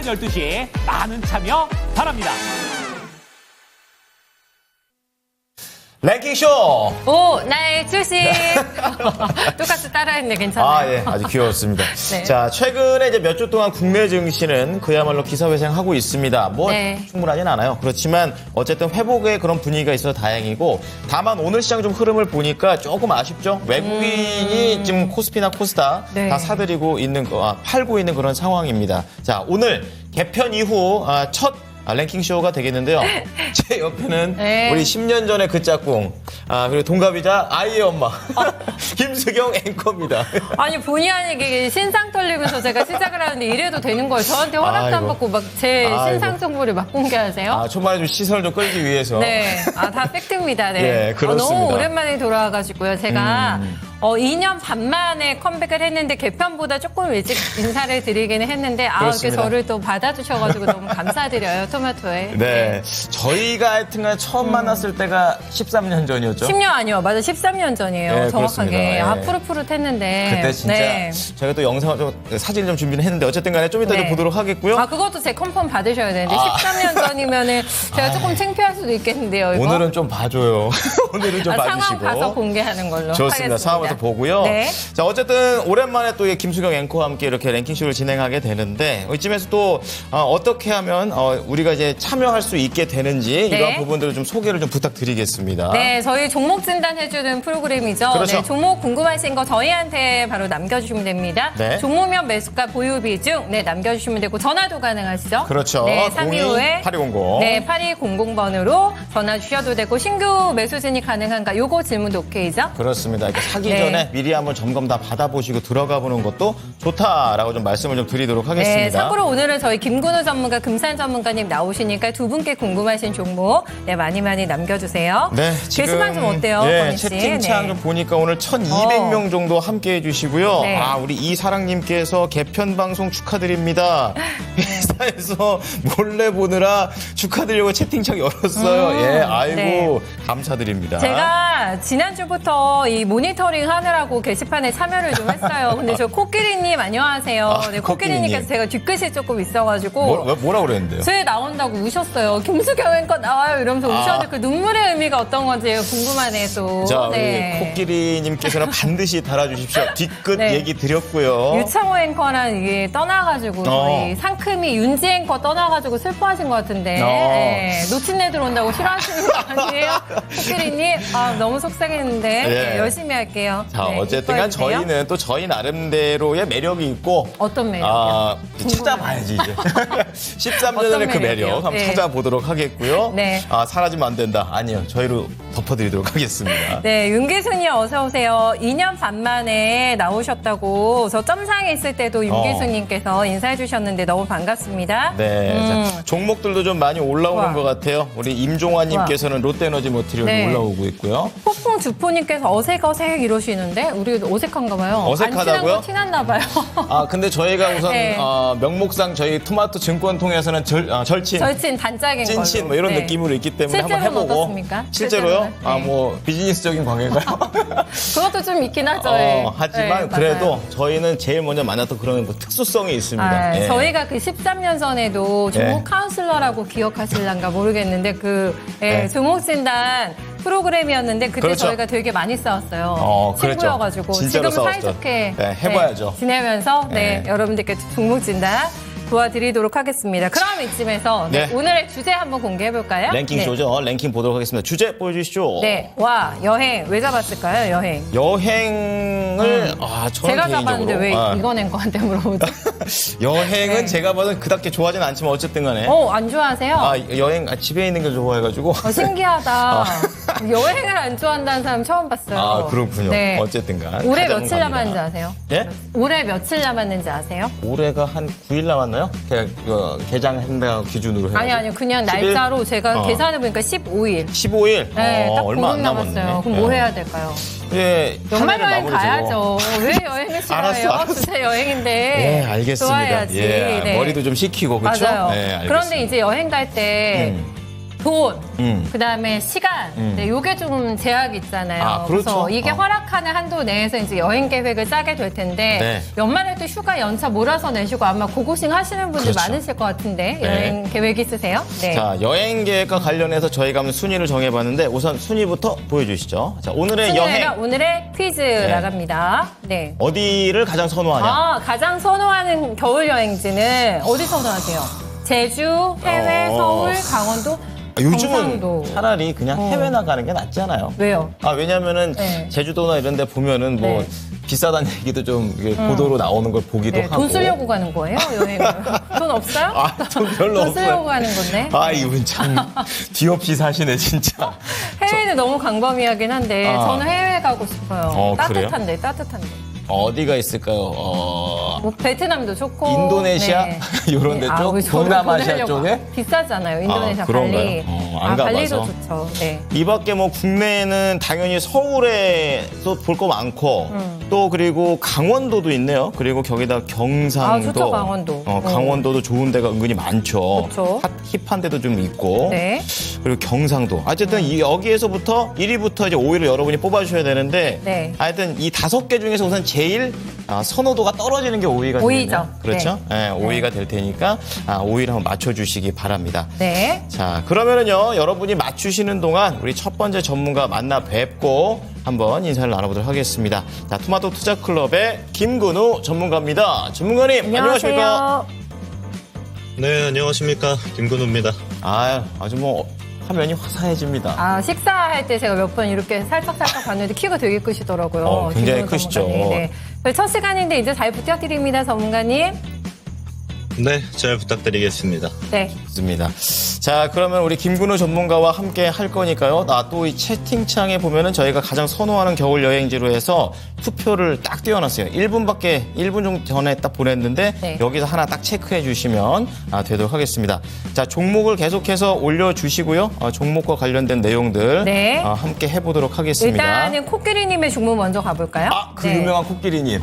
오전 12시 많은 참여 바랍니다. 랭킹쇼! 오, 나의 출신! 똑같이 따라했는데 괜찮아요. 아, 예. 아주 귀여웠습니다. 네. 자, 최근에 이제 몇 주 동안 국내 증시는 그야말로 기사회생하고 있습니다. 뭐, 네. 충분하진 않아요. 그렇지만, 어쨌든 회복의 그런 분위기가 있어서 다행이고, 다만 오늘 시장 좀 흐름을 보니까 조금 아쉽죠? 외국인이 지금 코스피나 코스닥 네. 다 사들이고 있는, 팔고 있는 그런 상황입니다. 자, 오늘 개편 이후 첫 랭킹쇼가 되겠는데요. 제 옆에는 네. 우리 10년 전에 그 짝꿍, 그리고 동갑이자 아이의 엄마, 김수경 앵커입니다. 아니, 본의 아니게 신상 털리면서 제가 시작을 하는데 이래도 되는 거예요. 저한테 허락도 안 아이고. 받고 막 제 아이고. 신상 정보를 막 공개하세요? 초반에 좀 시선을 좀 끌기 위해서. 네. 다 팩트입니다. 네. 예, 그렇습니다. 너무 오랜만에 돌아와가지고요. 제가 2년 반 만에 컴백을 했는데 개편보다 조금 일찍 인사를 드리기는 했는데 이렇게 그렇습니다. 저를 또 받아주셔가지고 너무 감사드려요. 토마토에. 네. 저희가 하여튼간 처음 만났을 때가 13년 전이었죠. 10년 아니요. 맞아. 13년 전이에요. 네, 정확하게. 그렇습니다. 예. 푸릇푸릇했는데. 그때 진짜 네. 저희가 또 영상 사진 좀 준비는 했는데 어쨌든 간에 좀 이따 좀 네. 보도록 하겠고요. 그것도 제 컨펌 받으셔야 되는데 13년 전이면은 제가 조금 창피할 수도 있겠는데요. 이거? 오늘은 좀 봐줘요. 오늘은 좀 봐주시고. 상황 봐서 공개하는 걸로 좋습니다. 하겠습니다. 상황 봐서 보고요. 네. 자, 어쨌든 오랜만에 또 김수경 앵커와 함께 이렇게 랭킹쇼를 진행하게 되는데 이쯤에서 또 어떻게 하면 우리가 이제 참여할 수 있게 되는지 네. 이런 부분들을 좀 소개를 좀 부탁드리겠습니다. 네, 저희 종목 진단해주는 프로그램이죠. 그렇죠. 네, 종목 궁금하신 거 저희한테 바로 남겨주시면 됩니다. 네. 종목명 매수가 보유 비중 남겨주시면 되고 전화도 가능하시죠? 그렇죠. 네, 325에 8200. 네, 8200번으로 전화 주셔도 되고 신규 매수 진입 가능한가? 요거 질문도 오케이죠? 그렇습니다. 그러니까 사기 네. 전에 미리 한번 점검 다 받아보시고 들어가 보는 것도 좋다라고 좀 말씀을 좀 드리도록 하겠습니다. 네, 참고로 오늘은 저희 김근우 전문가, 금산 전문가님 나오시니까 두 분께 궁금하신 종목 많이 남겨주세요. 네, 게시판 좀 어때요, 건희 씨? 채팅창 네. 좀 보니까 오늘 1,200명 정도 함께 해주시고요. 네. 우리 이사랑님께서 개편 방송 축하드립니다. 회사에서 몰래 보느라 축하드리려고 채팅창 열었어요. 예, 아이고 네. 감사드립니다. 제가 지난주부터 이 모니터링 하느라고 게시판에 참여를 좀 했어요. 근데 저 코끼리님 안녕하세요. 네, 코끼리님께서 코끼리님. 제가 뒤끝이 조금 있어가지고 뭐라고 그랬는데요? 제 나온다고 우셨어요. 김수경 앵커 나와요 이러면서 우셨는데 그 눈물의 의미가 어떤 건지 궁금하네 또. 자, 네. 우리 코끼리님께서는 반드시 달아주십시오. 뒤끝 네. 얘기 드렸고요. 유창호 앵커랑 이게 떠나가지고 저희 상큼이 윤지 앵커 떠나가지고 슬퍼하신 것 같은데 네, 놓친 애들 온다고 싫어하시는 거 아니에요? 코끼리님 너무 속상했는데 네. 열심히 할게요. 자, 네, 어쨌든간 이뻐해주세요. 저희는 또 저희 나름대로의 매력이 있고 어떤 매력이요? 찾아봐야지 이제. 13년 전의 어떤 그 매력 매력이요? 한번 네. 찾아보도록 하겠고요. 네. 사라지면 안 된다. 아니요. 저희로 덮어드리도록 하겠습니다. 네, 윤기순님 어서 오세요. 2년 반 만에 나오셨다고 저 점상에 있을 때도 윤기순님께서 인사해 주셨는데 너무 반갑습니다. 네. 자, 종목들도 좀 많이 올라오는 와. 것 같아요. 우리 임종환님께서는 롯데에너지 모티리얼이 네. 올라오고 있고요. 폭풍 주포님께서 어색 이러시는데 우리 어색한가 봐요. 어색하다고요? 안 친한 거 티났나 봐요. 근데 저희가 우선 네. 명목상 저희 토마토 증권 통해서는 절친, 절친 단짝인 걸로. 찐친 뭐 이런 네. 느낌으로 있기 때문에 한번 실제로는 해보고. 어떻습니까? 실제로요? 실제로는? 네. 뭐 비즈니스적인 관계인가요? 그것도 좀 있긴 하죠. 예. 하지만 네, 그래도 맞아요. 저희는 제일 먼저 만났던 그런 그 특수성이 있습니다. 예. 저희가 그 13년 전에도 종목 네. 카운슬러라고 기억하실란가 모르겠는데 네. 종목 진단 프로그램이었는데 그때 그렇죠. 저희가 되게 많이 싸웠어요. 그랬죠. 친구여가지고 진짜로 지금 싸웠죠. 사이좋게 네, 해봐야죠. 지내면서 네. 여러분들께 종목 진단 도와드리도록 하겠습니다. 그럼 이쯤에서 네. 오늘의 주제 한번 공개해볼까요? 랭킹 쇼죠. 랭킹 보도록 하겠습니다. 주제 보여주시죠. 네. 와, 여행. 왜 잡았을까요, 여행? 여행을 저는 제가 잡았는데 왜 개인적으로, 이건 앵커한테 물어보지? 여행은 네. 제가 봐도 그닥게 좋아하진 않지만 어쨌든 간에 안 좋아하세요? 여행 집에 있는 걸 좋아해가지고 신기하다. 여행을 안 좋아한다는 사람 처음 봤어요. 그렇군요. 네. 어쨌든 간 올해 가자면 며칠 갑니다. 남았는지 아세요? 예? 올해 며칠 남았는지 아세요? 올해가 한 9일 남았나요? 개장한다 기준으로 해가지고. 아니요. 그냥 10일? 날짜로 제가 계산해보니까 15일. 15일? 네, 딱 얼마 보름 안 남았네. 남았어요. 그럼 뭐 해야 될까요? 예, 연말 한 해를 여행 마무리 가야죠. 지고. 왜 여행을 싫어해요? 알았어. 주제 여행인데. 네, 알겠습니다. 좋아해야지. 예, 네. 머리도 좀 식히고, 그렇죠? 맞아요. 네, 알겠습니다. 그런데 이제 여행 갈 때 돈, 그다음에 시간, 네, 요게 좀 제약이 있잖아요. 아, 그렇죠. 그래서 이게 허락하는 한도 내에서 이제 여행 계획을 짜게 될 텐데 네. 연말에도 휴가 연차 몰아서 내시고 아마 고고싱 하시는 분들 그렇죠. 많으실 것 같은데 네. 여행 계획 있으세요? 네. 자, 여행 계획과 관련해서 저희가 한번 순위를 정해봤는데 우선 순위부터 보여주시죠. 자, 오늘의 여행 오늘의 퀴즈 나갑니다. 네. 어디를 가장 선호하냐? 가장 선호하는 겨울 여행지는 어디 선호하세요? 제주, 해외, 서울, 강원도, 요즘은 경상도. 차라리 그냥 해외 나가는 게 낫지 않아요? 왜요? 왜냐면은 네. 제주도나 이런 데 보면은 뭐 네. 비싸다는 얘기도 좀 이게 보도로 나오는 걸 보기도 네, 하고. 돈 쓰려고 가는 거예요, 여행을? 돈 없어요? 돈 별로 돈 없어요. 쓰려고 가는 건데. 이분 참 뒤없이 사시네 진짜. 해외는 너무 광범위하긴 한데 저는 해외 가고 싶어요. 그래요? 따뜻한데. 어디가 있을까요? 뭐 베트남도 좋고. 인도네시아? 네. 이런 데 쪽? 왜 저를 동남아시아 보내려고. 쪽에? 비싸잖아요, 인도네시아 그런가요? 발리. 안 발리도 가봐서. 좋죠. 네. 이 밖에 뭐 국내에는 당연히 서울에도 볼 거 많고 또 그리고 강원도도 있네요. 그리고 거기다 경상도. 좋죠, 강원도. 강원도도 좋은 데가 은근히 많죠. 그쵸. 힙한 데도 좀 있고. 네. 그리고 경상도. 어쨌든 여기에서부터 1위부터 이제 5위를 여러분이 뽑아주셔야 되는데 네. 하여튼 이 5개 중에서 우선 제일 선호도가 떨어지는 게 5위가 오이죠. 되겠네요. 그렇죠? 네. 5위가 될 테니까 5위를 한번 맞춰주시기 바랍니다. 네. 자, 그러면은요, 여러분이 맞추시는 동안 우리 첫 번째 전문가 만나 뵙고 한번 인사를 나눠보도록 하겠습니다. 자, 토마토 투자클럽의 김근우 전문가입니다. 전문가님, 안녕하십니까? 네, 안녕하십니까. 김근우입니다. 아주 뭐, 화면이 화사해집니다. 식사할 때 제가 몇 번 이렇게 살짝살짝 봤는데 키가 되게 크시더라고요. 굉장히 김근우 크시죠. 전문가님. 네. 저희 첫 시간인데 이제 잘 부탁드립니다, 전문가님. 네, 잘 부탁드리겠습니다. 네. 좋습니다. 자, 그러면 우리 김근우 전문가와 함께 할 거니까요. 또 이 채팅창에 보면은 저희가 가장 선호하는 겨울 여행지로 해서 투표를 딱 띄워놨어요. 1분 정도 전에 딱 보냈는데 네. 여기서 하나 딱 체크해 주시면 되도록 하겠습니다. 자, 종목을 계속해서 올려주시고요. 종목과 관련된 내용들 네. 함께 해보도록 하겠습니다. 일단은 코끼리님의 종목 먼저 가볼까요? 그 네. 유명한 코끼리님.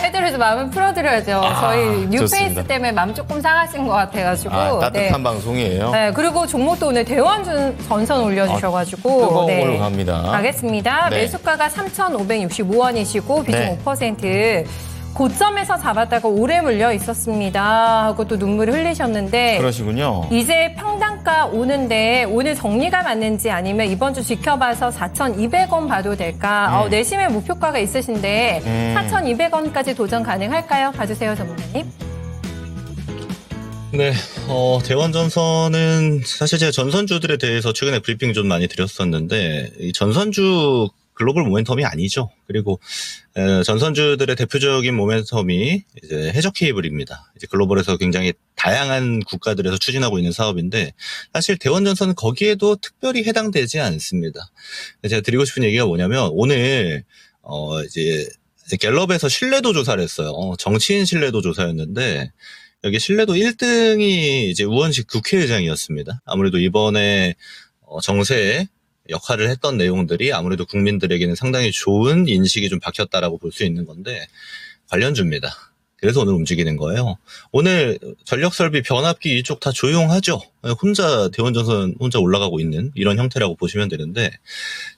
해드려서 마음을 풀어드려야죠. 저희 뉴페이스 좋습니다. 때문에 마음 조금 상하신 것 같아가지고. 따뜻한 방송이에요. 네, 그리고 종목도 오늘 대원전 전선 올려주셔가지고. 뜨거운 걸로 갑니다. 가겠습니다. 네. 매수가가 3,565원이시고 비중 네. 5%. 고점에서 잡았다가 오래 물려 있었습니다. 하고 또 눈물을 흘리셨는데. 그러시군요. 이제 평단가 오는데 오늘 정리가 맞는지 아니면 이번 주 지켜봐서 4,200원 봐도 될까? 내심의 목표가가 있으신데 4,200원까지 도전 가능할까요? 봐주세요, 전문가님. 네, 대원전선은 사실 제가 전선주들에 대해서 최근에 브리핑 좀 많이 드렸었는데, 이 전선주 글로벌 모멘텀이 아니죠. 그리고 전선주들의 대표적인 모멘텀이 이제 해저 케이블입니다. 이제 글로벌에서 굉장히 다양한 국가들에서 추진하고 있는 사업인데 사실 대원전선은 거기에도 특별히 해당되지 않습니다. 제가 드리고 싶은 얘기가 뭐냐면 오늘 이제 갤럽에서 신뢰도 조사를 했어요. 정치인 신뢰도 조사였는데 여기 신뢰도 1등이 이제 우원식 국회의장이었습니다. 아무래도 이번에 정세에 역할을 했던 내용들이 아무래도 국민들에게는 상당히 좋은 인식이 좀 박혔다라고 볼 수 있는 건데 관련주입니다. 그래서 오늘 움직이는 거예요. 오늘 전력설비 변압기 이쪽 다 조용하죠. 혼자 대원전선 혼자 올라가고 있는 이런 형태라고 보시면 되는데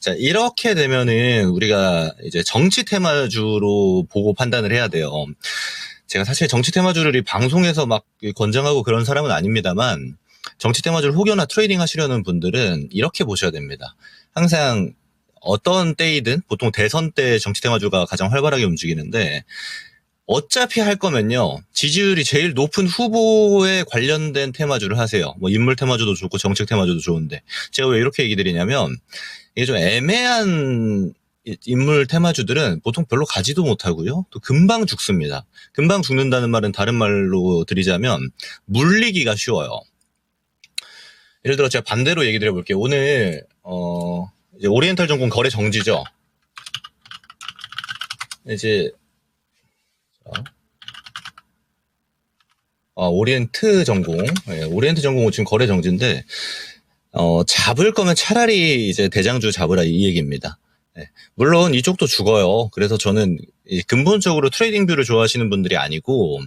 자 이렇게 되면은 우리가 이제 정치 테마주로 보고 판단을 해야 돼요. 제가 사실 정치 테마주를 이 방송에서 막 권장하고 그런 사람은 아닙니다만 정치 테마주를 혹여나 트레이딩 하시려는 분들은 이렇게 보셔야 됩니다. 항상 어떤 때이든 보통 대선 때 정치 테마주가 가장 활발하게 움직이는데 어차피 할 거면요. 지지율이 제일 높은 후보에 관련된 테마주를 하세요. 뭐 인물 테마주도 좋고 정책 테마주도 좋은데 제가 왜 이렇게 얘기 드리냐면 이게 좀 애매한 인물 테마주들은 보통 별로 가지도 못하고요. 또 금방 죽습니다. 금방 죽는다는 말은 다른 말로 드리자면 물리기가 쉬워요. 예를 들어 제가 반대로 얘기 드려볼게요. 오늘 이제 오리엔탈 전공 거래 정지죠. 이제 오리엔트 전공, 오리엔트 전공은 지금 거래 정지인데 잡을 거면 차라리 이제 대장주 잡으라 이 얘기입니다. 물론 이쪽도 죽어요. 그래서 저는 근본적으로 트레이딩 뷰를 좋아하시는 분들이 아니고,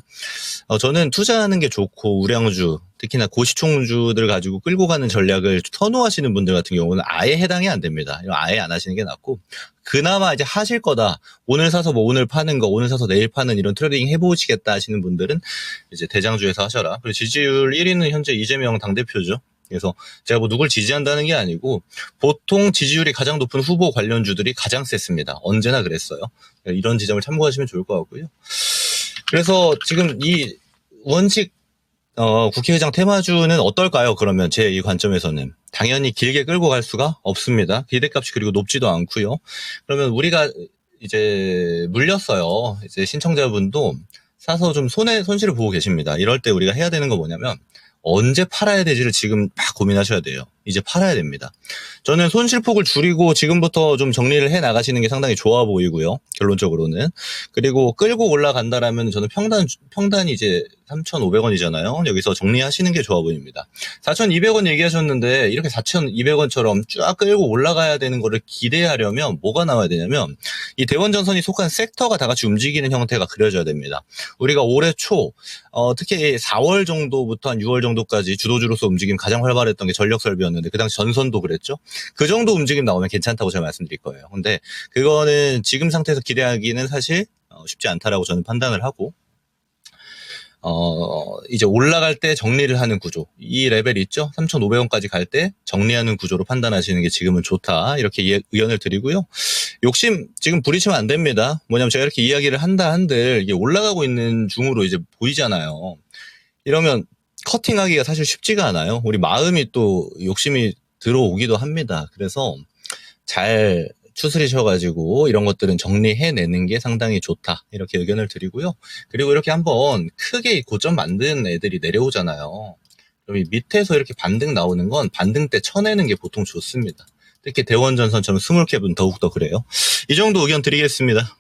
저는 투자하는 게 좋고, 우량주, 특히나 고시총주들 가지고 끌고 가는 전략을 선호하시는 분들 같은 경우는 아예 해당이 안 됩니다. 아예 안 하시는 게 낫고, 그나마 이제 하실 거다. 오늘 사서 뭐 오늘 파는 거, 오늘 사서 내일 파는 이런 트레이딩 해보시겠다 하시는 분들은 이제 대장주에서 하셔라. 그리고 지지율 1위는 현재 이재명 당대표죠. 그래서 제가 뭐 누굴 지지한다는 게 아니고 보통 지지율이 가장 높은 후보 관련주들이 가장 셌습니다. 언제나 그랬어요. 이런 지점을 참고하시면 좋을 것 같고요. 그래서 지금 이 원칙 국회의장 테마주는 어떨까요? 그러면 제 이 관점에서는 당연히 길게 끌고 갈 수가 없습니다. 기대값이 그리고 높지도 않고요. 그러면 우리가 이제 물렸어요. 이제 신청자분도 사서 좀 손실을 보고 계십니다. 이럴 때 우리가 해야 되는 거 뭐냐면 언제 팔아야 되지를 지금 막 고민하셔야 돼요. 이제 팔아야 됩니다. 저는 손실폭을 줄이고 지금부터 좀 정리를 해 나가시는 게 상당히 좋아 보이고요. 결론적으로는. 그리고 끌고 올라간다라면 저는 평단이 이제 3,500원이잖아요. 여기서 정리하시는 게 좋아 보입니다. 4,200원 얘기하셨는데 이렇게 4,200원처럼 쫙 끌고 올라가야 되는 거를 기대하려면 뭐가 나와야 되냐면 이 대원전선이 속한 섹터가 다 같이 움직이는 형태가 그려져야 됩니다. 우리가 올해 초 특히 4월 정도부터 한 6월 정도까지 주도주로서 움직임 가장 활발했던 게 전력설비였는데 그 당시 전선도 그랬죠. 그 정도 움직임 나오면 괜찮다고 제가 말씀드릴 거예요. 근데 그거는 지금 상태에서 기대하기는 사실 쉽지 않다라고 저는 판단을 하고 이제 올라갈 때 정리를 하는 구조. 이 레벨 있죠? 3,500원까지 갈 때 정리하는 구조로 판단하시는 게 지금은 좋다. 이렇게 의견을 드리고요. 욕심 지금 부리시면 안 됩니다. 뭐냐면 제가 이렇게 이야기를 한들 이게 올라가고 있는 중으로 이제 보이잖아요. 이러면 커팅하기가 사실 쉽지가 않아요. 우리 마음이 또 욕심이 들어오기도 합니다. 그래서 잘 추스리셔가지고 이런 것들은 정리해내는 게 상당히 좋다. 이렇게 의견을 드리고요. 그리고 이렇게 한번 크게 고점 만든 애들이 내려오잖아요. 그럼 이 밑에서 이렇게 반등 나오는 건 반등 때 쳐내는 게 보통 좋습니다. 특히 대원전선처럼 스몰캡은 더욱더 그래요. 이 정도 의견 드리겠습니다.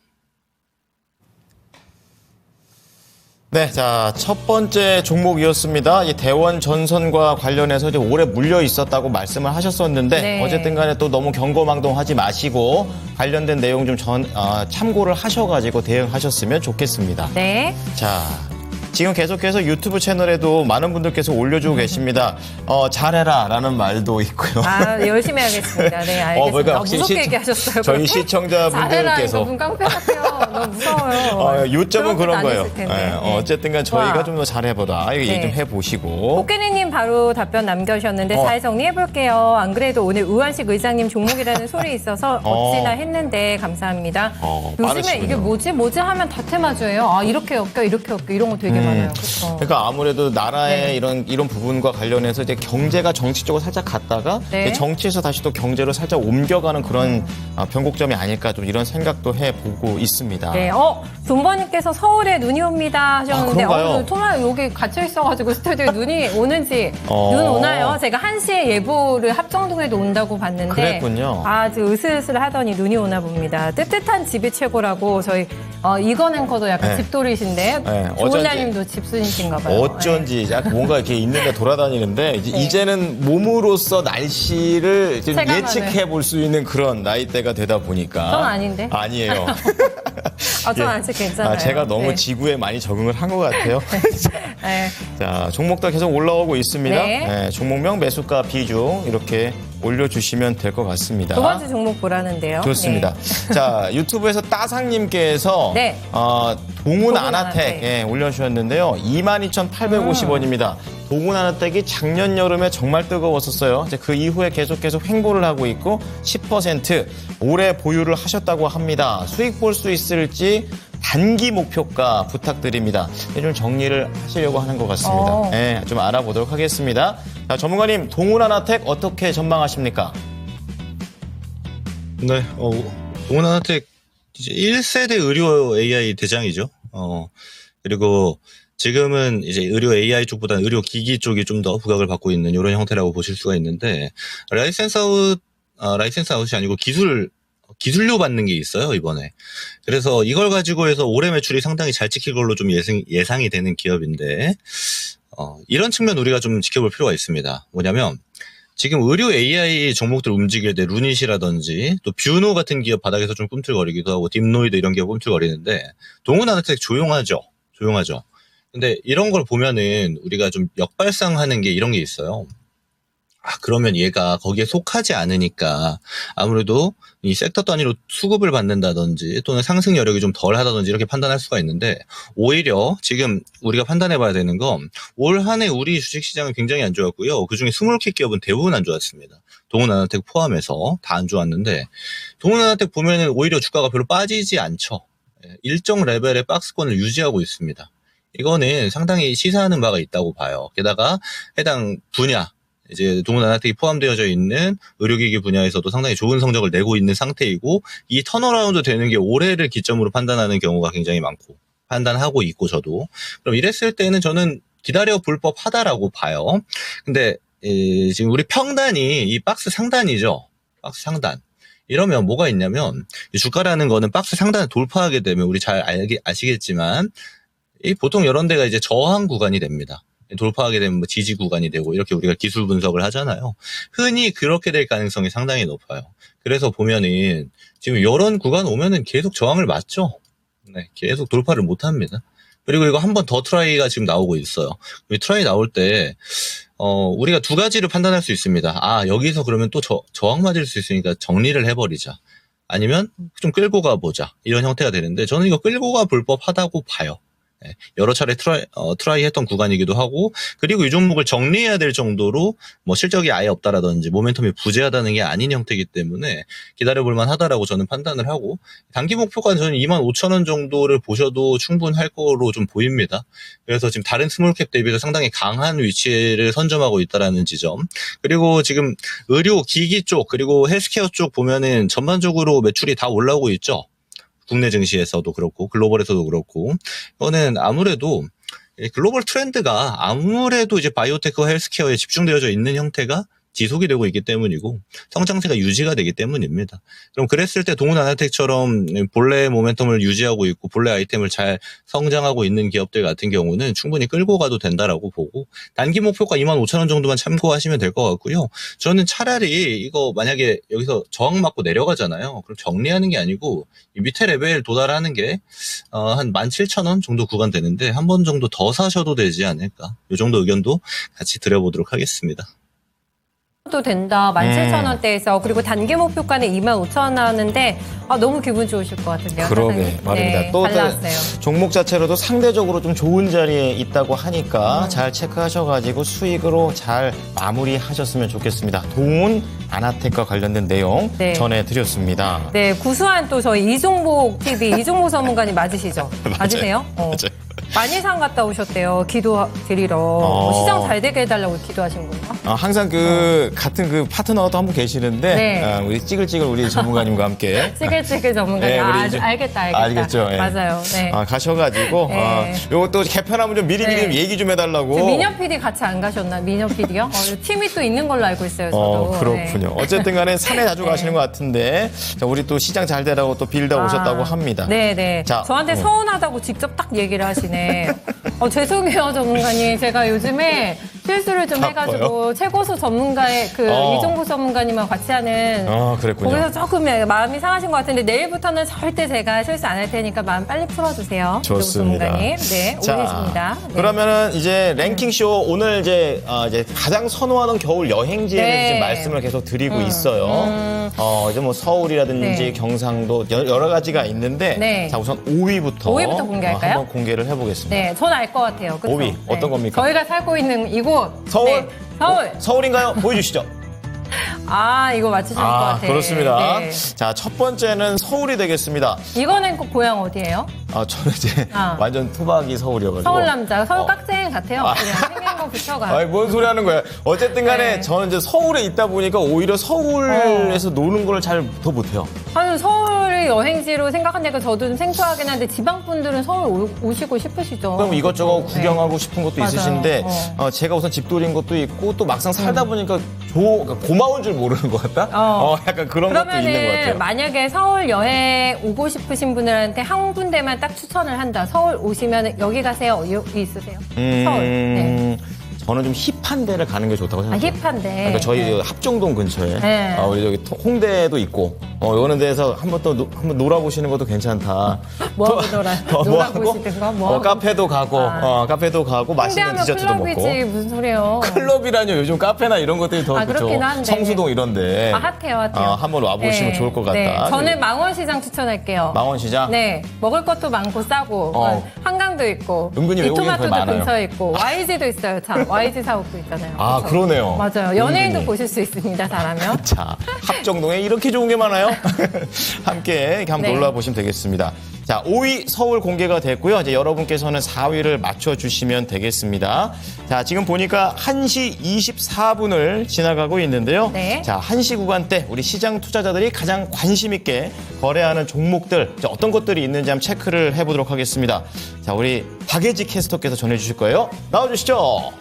네, 자, 첫 번째 종목이었습니다. 이 대원 전선과 관련해서 이제 오래 물려 있었다고 말씀을 하셨었는데, 네. 어쨌든 간에 또 너무 경거망동하지 마시고, 관련된 내용 좀 참고를 하셔가지고 대응하셨으면 좋겠습니다. 네. 자, 지금 계속해서 유튜브 채널에도 많은 분들께서 올려주고 계십니다. 잘해라 라는 말도 있고요. 열심히 하겠습니다. 네, 알겠습니다. 그러니까 확실히 무섭게 얘기하셨어요. 저희 잘해라, 시청자분들께서. 이거 눈 깡패 같아요. 너무 무서워요. 요점은 그런 거예요. 텐데. 네, 어쨌든 간 저희가 와. 좀 더 잘해보다. 이거 얘기 좀 해보시고. 꽃게리님 바로 답변 남겨주셨는데 잘 정리해볼게요. 안 그래도 오늘 우한식 의장님 종목이라는 소리 있어서 어찌나 했는데 감사합니다. 요즘에 빠르시군요. 이게 뭐지 하면 다 테마주예요. 이렇게 엮여 이런 거 되게 많아요. 그렇죠? 그러니까 아무래도 나라의 네. 이런 부분과 관련해서 이제 경제가 정치 쪽으로 살짝 갔다가 네. 정치에서 다시 또 경제로 살짝 옮겨가는 그런 변곡점이 아닐까 좀 이런 생각도 해보고 있습니다. 네, 돈버님께서 서울에 눈이 옵니다 하셨는데, 그런가요? 토마 여기 갇혀 있어가지고 스튜디오에 눈이 오는지, 눈 오나요? 제가 1시에 예보를 합정동에도 온다고 봤는데, 그랬군요. 아주 으슬으슬 하더니 눈이 오나 봅니다. 뜨뜻한 집이 최고라고 저희, 이건 앵커도 약간 네. 집돌이신데, 네, 조은아님도 집순이신가 봐요. 어쩐지 뭔가 이렇게 있는데 돌아다니는데 이제는 몸으로써 날씨를 좀 체감하는. 예측해 볼 수 있는 그런 나이대가 되다 보니까. 전 아닌데. 아니에요. 전 아직 괜찮아요. 제가 너무 네. 지구에 많이 적응을 한 것 같아요. 네. 자, 종목도 계속 올라오고 있습니다. 네. 네, 종목명, 매수가, 비중 이렇게 올려주시면 될 것 같습니다. 두 번째 종목 보라는데요. 좋습니다. 네. 자, 유튜브에서 따상님께서 네. 동훈 아나텍. 아나텍 올려주셨는데요. 22,850원입니다. 동훈 아나텍이 작년 여름에 정말 뜨거웠었어요. 이제 그 이후에 계속 횡보를 하고 있고 10% 오래 보유를 하셨다고 합니다. 수익 볼 수 있을지 단기 목표가 부탁드립니다. 좀 정리를 하시려고 하는 것 같습니다. 네, 좀 알아보도록 하겠습니다. 자, 전문가님, 동훈 아나텍 어떻게 전망하십니까? 네, 동훈 아나텍 이제 1세대 의료 AI 대장이죠. 그리고 지금은 이제 의료 AI 쪽보다는 의료 기기 쪽이 좀 더 부각을 받고 있는 이런 형태라고 보실 수가 있는데, 라이센스 아웃이 아니고 기술료 받는 게 있어요, 이번에. 그래서 이걸 가지고 해서 올해 매출이 상당히 잘 찍힐 걸로 좀 예상이 되는 기업인데, 이런 측면 우리가 좀 지켜볼 필요가 있습니다. 뭐냐면, 지금 의료 AI 종목들 움직일 때 루닛이라든지 또 뷰노 같은 기업 바닥에서 좀 꿈틀거리기도 하고 딥노이드 이런 기업 꿈틀거리는데 동훈아나텍 조용하죠. 근데 이런 걸 보면은 우리가 좀 역발상하는 게 이런 게 있어요. 그러면 얘가 거기에 속하지 않으니까 아무래도 이 섹터 단위로 수급을 받는다든지 또는 상승 여력이 좀 덜 하다든지 이렇게 판단할 수가 있는데 오히려 지금 우리가 판단해 봐야 되는 건 올 한 해 우리 주식시장은 굉장히 안 좋았고요. 그중에 스몰캡 기업은 대부분 안 좋았습니다. 동훈아나텍 포함해서 다 안 좋았는데 동훈아나텍 보면은 오히려 주가가 별로 빠지지 않죠. 일정 레벨의 박스권을 유지하고 있습니다. 이거는 상당히 시사하는 바가 있다고 봐요. 게다가 해당 분야 이제 동훈아나텍이 포함되어져 있는 의료기기 분야에서도 상당히 좋은 성적을 내고 있는 상태이고 이 턴어라운드 되는 게 올해를 기점으로 판단하는 경우가 굉장히 많고 판단하고 있고 저도 그럼 이랬을 때는 저는 기다려 볼 법하다라고 봐요. 근데 지금 우리 평단이 이 박스 상단이죠. 박스 상단. 이러면 뭐가 있냐면 주가라는 거는 박스 상단을 돌파하게 되면 우리 잘 아시겠지만 보통 이런 데가 이제 저항 구간이 됩니다. 돌파하게 되면 뭐 지지 구간이 되고 이렇게 우리가 기술 분석을 하잖아요. 흔히 그렇게 될 가능성이 상당히 높아요. 그래서 보면은 지금 이런 구간 오면은 계속 저항을 맞죠. 네, 계속 돌파를 못 합니다. 그리고 이거 한 번 더 트라이가 지금 나오고 있어요. 이 트라이 나올 때 우리가 두 가지를 판단할 수 있습니다. 여기서 그러면 또 저항 맞을 수 있으니까 정리를 해버리자. 아니면 좀 끌고 가보자. 이런 형태가 되는데 저는 이거 끌고 가 볼 법하다고 봐요. 여러 차례 트라이 했던 구간이기도 하고 그리고 이 종목을 정리해야 될 정도로 뭐 실적이 아예 없다라든지 모멘텀이 부재하다는 게 아닌 형태이기 때문에 기다려볼 만하다라고 저는 판단을 하고 단기 목표가 저는 25,000원 정도를 보셔도 충분할 거로 좀 보입니다. 그래서 지금 다른 스몰캡 대비해서 상당히 강한 위치를 선점하고 있다라는 지점 그리고 지금 의료 기기 쪽 그리고 헬스케어 쪽 보면은 전반적으로 매출이 다 올라오고 있죠. 국내 증시에서도 그렇고 글로벌에서도 그렇고 이거는 아무래도 글로벌 트렌드가 아무래도 이제 바이오테크 헬스케어에 집중되어져 있는 형태가 지속이 되고 있기 때문이고 성장세가 유지가 되기 때문입니다. 그럼 그랬을 때 동훈아나텍처럼 본래 모멘텀을 유지하고 있고 본래 아이템을 잘 성장하고 있는 기업들 같은 경우는 충분히 끌고 가도 된다라고 보고 단기 목표가 25,000원 정도만 참고하시면 될 것 같고요. 저는 차라리 이거 만약에 여기서 저항 맞고 내려가잖아요. 그럼 정리하는 게 아니고 이 밑에 레벨 도달하는 게 한 17,000원 정도 구간 되는데 한 번 정도 더 사셔도 되지 않을까. 이 정도 의견도 같이 드려보도록 하겠습니다. 또 된다. 17,000원대에서 그리고 단기 목표가는 25,000원 나왔는데 너무 기분 좋으실 것 같은데요. 그러게 사장님. 말입니다. 네, 또 잘 나왔어요. 종목 자체로도 상대적으로 좀 좋은 자리에 있다고 하니까 잘 체크하셔가지고 수익으로 잘 마무리하셨으면 좋겠습니다. 동훈아나텍과 관련된 내용 네. 전해드렸습니다. 네, 구수한 또 저희 이종복 TV 이종복 전문가님 맞으시죠? 맞으세요? 맞아요. 많이 산 갔다 오셨대요. 기도 드리러. 시장 잘 되게 해달라고 기도하신 거예요? 항상 같은 그 파트너도 한 분 계시는데 네. 우리 찌글찌글 우리 전문가님과 함께 찌글찌글 전문가님. 네, 우리 알겠다. 알겠죠. 예. 맞아요. 네. 가셔가지고 네. 요것도 개편하면 좀 미리미리 네. 얘기 좀 해달라고. 민혁 PD 같이 안 가셨나? 민혁 PD요? 팀이 또 있는 걸로 알고 있어요. 저도. 그렇군요. 네. 어쨌든 간에 산에 자주 네. 가시는 것 같은데 자, 우리 또 시장 잘 되라고 또 빌다 오셨다고 합니다. 네네. 자, 저한테 서운하다고 직접 딱 얘기를 하시네. 죄송해요, 전문가님. 제가 요즘에 실수를 좀 바빠요? 해가지고 최고수 전문가의 이종국 전문가님과 같이 하는 그랬군요. 거기서 조금 마음이 상하신 것 같은데 내일부터는 절대 제가 실수 안 할 테니까 마음 빨리 풀어주세요. 좋습니다. 전문가님. 네, 올리십니다. 네. 그러면은 이제 랭킹쇼 오늘 이제 가장 선호하는 겨울 여행지에 대해서 네. 지금 말씀을 계속 드리고 있어요. 이제 뭐 서울이라든지 네. 경상도 여러 가지가 있는데 네. 자 우선 5위부터 5위부터 공개할까요? 한번 공개를 해보겠습니다. 네, 전 알 것 같아요. 그쵸? 5위 어떤 겁니까? 저희가 살고 있는 이곳. 서울? 네, 서울. 서울인가요? 보여주시죠. 이거 맞추실 것 같아요. 그렇습니다. 네. 자, 첫 번째는 서울이 되겠습니다. 이거는 고향 어디예요? 저는 이제 완전 토박이 서울이어가지고. 서울 남자, 서울 깍쟁이 같아요. 그냥 생긴 거 붙여가. 아니, 뭔 소리 하는 거야. 어쨌든 간에 네. 저는 이제 서울에 있다 보니까 오히려 서울에서 노는 걸 잘 더 못해요. 아니, 서울을 여행지로 생각한다니까 저도 좀 생소하긴 한데 지방분들은 서울 오시고 싶으시죠? 그럼 이것저것 그렇죠. 구경하고 싶은 것도 맞아요. 있으신데 제가 우선 집돌이인 것도 있고 또 막상 살다 보니까 그러니까 고마운 줄 모르는 것 같다? 약간 그런 것도 있는 것 같아요. 만약에 서울 여행 오고 싶으신 분들한테 한 군데만 딱 추천을 한다. 서울 오시면 여기 가세요. 여기 있으세요? 서울. 네. 저는 좀 힙한 데를 가는 게 좋다고 생각해요. 힙한데. 그러니까 저희 합정동 근처에 네. 우리 저기 홍대도 있고 이런 데서 한번 놀아보시는 것도 괜찮다. 뭐하고 놀아보시든가 뭐하고. 카페도 가고 카페도 가고 맛있는 홍대하면 디저트도 먹고. 클럽이지 무슨 소리예요. 클럽이라뇨. 요즘 카페나 이런 것들이 더 그렇긴 그렇죠. 한데. 성수동 이런데. 핫해요. 한번 와보시면 네. 좋을 것 같다. 네. 저는 망원시장 추천할게요. 망원시장? 네. 먹을 것도 많고 싸고 한강도 있고 은근히 외국인 이토마토도 많아요. 근처에 있고 YG도 있어요. 참 YG 사옥도 있잖아요. 그렇죠? 그러네요. 맞아요. 연예인도 은근히. 보실 수 있습니다. 잘하면. 자, 합정동에 이렇게 좋은 게 많아요. 함께 한번 네. 놀러 보시면 되겠습니다. 자, 5위 서울 공개가 됐고요. 이제 여러분께서는 4위를 맞춰주시면 되겠습니다. 자, 지금 보니까 1시 24분을 지나가고 있는데요. 네. 자, 1시 구간대 우리 시장 투자자들이 가장 관심 있게 거래하는 종목들, 자, 어떤 것들이 있는지 한번 체크를 해보도록 하겠습니다. 자, 우리 박예지 캐스터께서 전해주실 거예요. 나와주시죠.